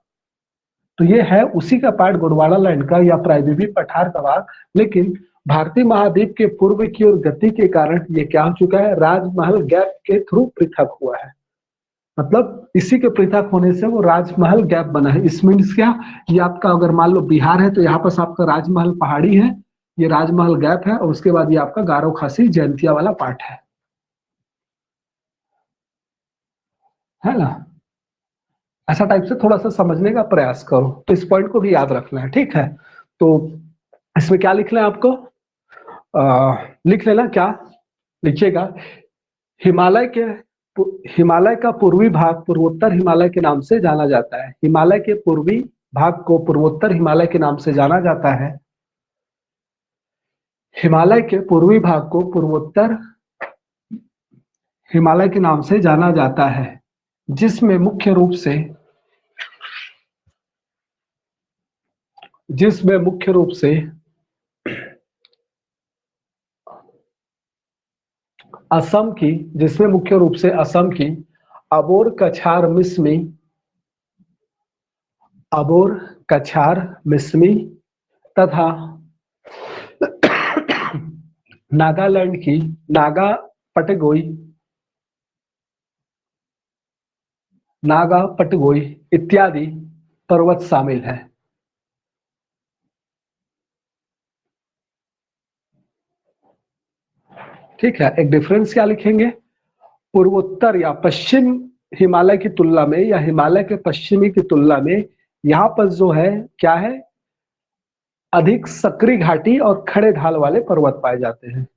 तो ये है उसी का पार्ट गोंडवाना लैंड का या प्रायद्वीपीय पठार का भाग। लेकिन भारतीय महाद्वीप के पूर्व की ओर गति के कारण ये क्या हो चुका है? राजमहल गैप के थ्रू पृथक हुआ है। मतलब इसी के पृथक होने से वो राजमहल गैप बना है। इस मीन्स क्या? ये आपका अगर मान लो बिहार है तो यहाँ पास आपका राजमहल पहाड़ी है, ये राजमहल गैप है, और उसके बाद ये आपका गारो खासी जयंतिया वाला पार्ट है ना। ऐसा टाइप से थोड़ा सा समझने का प्रयास करो, तो इस पॉइंट को भी याद रखना है। ठीक है। तो इसमें क्या लिखना है आपको? लिख लेना, क्या लिखिएगा? हिमालय के हिमालय का पूर्वी भाग पूर्वोत्तर हिमालय के नाम से जाना जाता है। हिमालय के पूर्वी भाग को पूर्वोत्तर हिमालय के नाम से जाना जाता है। हिमालय के पूर्वी भाग को पूर्वोत्तर हिमालय के नाम से जाना जाता है, जिसमें मुख्य रूप से जिसमें मुख्य रूप से असम की जिसमें मुख्य रूप से असम की अबोर कछार मिसमी अबोर कछार मिसमी तथा नागालैंड की नागा पटगोई नागा पटगोई इत्यादि पर्वत शामिल है। ठीक है। एक डिफरेंस क्या लिखेंगे? पूर्वोत्तर या पश्चिम हिमालय की तुलना में, या हिमालय के पश्चिमी की तुलना में, यहाँ पर जो है क्या है? अधिक सकरी घाटी और खड़े ढाल वाले पर्वत पाए जाते हैं।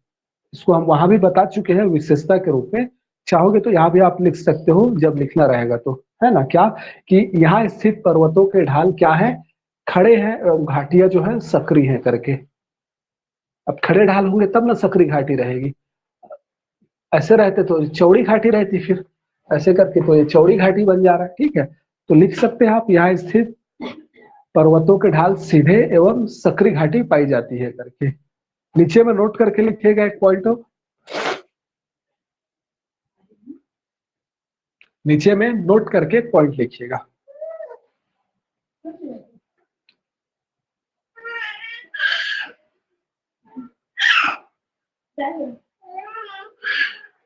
इसको हम वहां भी बता चुके हैं विशेषता के रूप में। चाहोगे तो यहाँ भी आप लिख सकते हो जब लिखना रहेगा तो, है ना। क्या कि यहाँ स्थित पर्वतों के ढाल क्या है? खड़े हैं, घाटियां जो है सकरी हैं करके। अब खड़े ढाल होंगे तब ना सकरी घाटी रहेगी। ऐसे रहते तो चौड़ी घाटी रहती, फिर ऐसे करके तो ये चौड़ी घाटी बन जा रहा है। ठीक है। तो लिख सकते हैं आप, यहाँ स्थित पर्वतों के ढाल सीधे एवं सकरी घाटी पाई जाती है करके। नीचे में नोट करके लिखिएगा एक पॉइंट हो, नीचे में नोट करके एक पॉइंट लिखिएगा।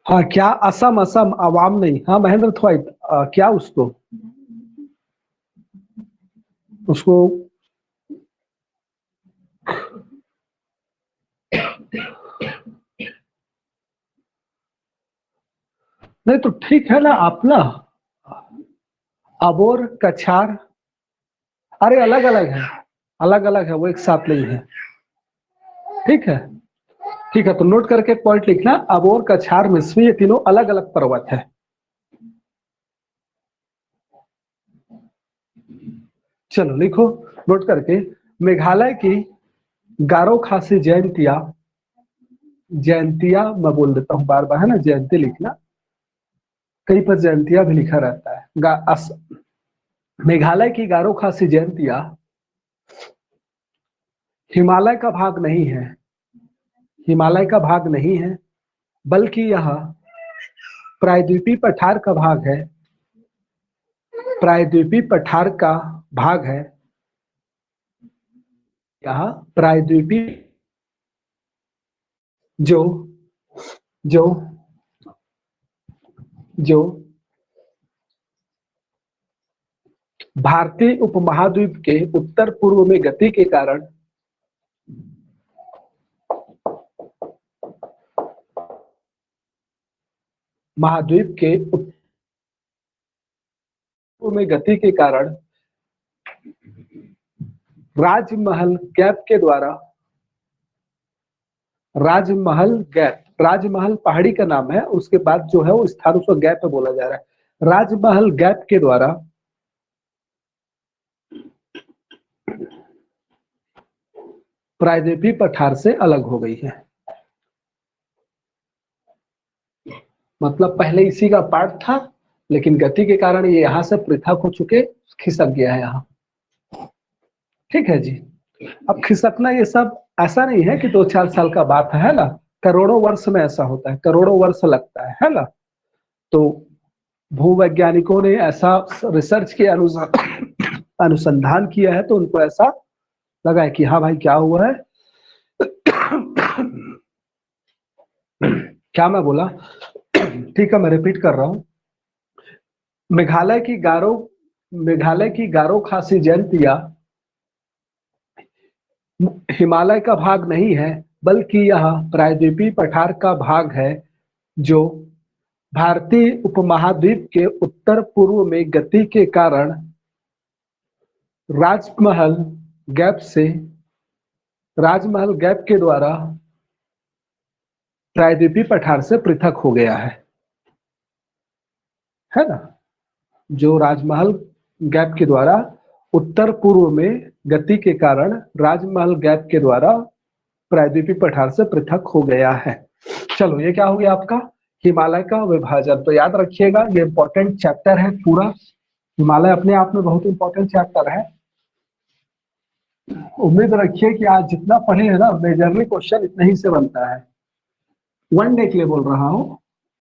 हाँ क्या असम असम अवाम नहीं, हाँ महेंद्र थोड़ा क्या उसको उसको नहीं तो ठीक है ना आप ना, अबोर कछार, अरे अलग अलग है, अलग अलग है, वो एक साथ नहीं है। ठीक है, ठीक है, तो नोट करके एक पॉइंट लिखना, अबोर कछार मिस्वी ये तीनों अलग अलग पर्वत है। चलो लिखो नोट करके, मेघालय की गारो खासी जयंतिया, जयंतिया मैं बोल देता हूँ बार बार, है ना, जयंती लिखना, कहीं पर जयंतिया भी लिखा रहता है। मेघालय की गारो खासी जयंतिया हिमालय का भाग नहीं है, हिमालय का भाग नहीं है, बल्कि यह प्रायद्वीपीय पठार का भाग है, प्रायद्वीपीय पठार का भाग है, यह प्रायद्वीपीय जो जो जो भारतीय उपमहाद्वीप के उत्तर पूर्व में गति के कारण महाद्वीप के उत्तर पूर्व में गति के कारण राजमहल गैप के द्वारा, राजमहल गैप, राजमहल पहाड़ी का नाम है, उसके बाद जो है वो स्थान उसको गैप पे बोला जा रहा है, राजमहल गैप के द्वारा प्रायद्वीपीय पठार से अलग हो गई है। मतलब पहले इसी का पार्ट था, लेकिन गति के कारण ये यहां से पृथक हो चुके, खिसक गया है यहाँ। ठीक है जी। अब खिसकना ये सब ऐसा नहीं है कि 2-4 साल का बात है ना, करोड़ों वर्ष में ऐसा होता है, करोड़ों वर्ष लगता है ना। तो भूवैज्ञानिकों ने ऐसा रिसर्च के अनुसंधान किया है, तो उनको ऐसा लगा है कि हाँ भाई क्या हुआ है। क्या मैं बोला, ठीक है मैं रिपीट कर रहा हूं, मेघालय की गारो खासी जयंतिया हिमालय का भाग नहीं है, बल्कि यह प्रायद्वीपीय पठार का भाग है, जो भारतीय उपमहाद्वीप के उत्तर पूर्व में गति के कारण राजमहल गैप से, राजमहल गैप के द्वारा प्रायद्वीपीय पठार से पृथक हो गया है ना। जो राजमहल गैप के द्वारा उत्तर पूर्व में गति के कारण राजमहल गैप के द्वारा प्रायद्वीपीय पठार से पृथक हो गया है। चलो ये क्या हो गया आपका, हिमालय का विभाजन। तो याद रखिएगा ये इंपॉर्टेंट चैप्टर है पूरा, हिमालय अपने आप में बहुत इंपॉर्टेंट चैप्टर है। उम्मीद रखिए कि आज जितना पढ़े है ना, मेजरली क्वेश्चन इतना ही से बनता है, वन डे के लिए बोल रहा हूँ।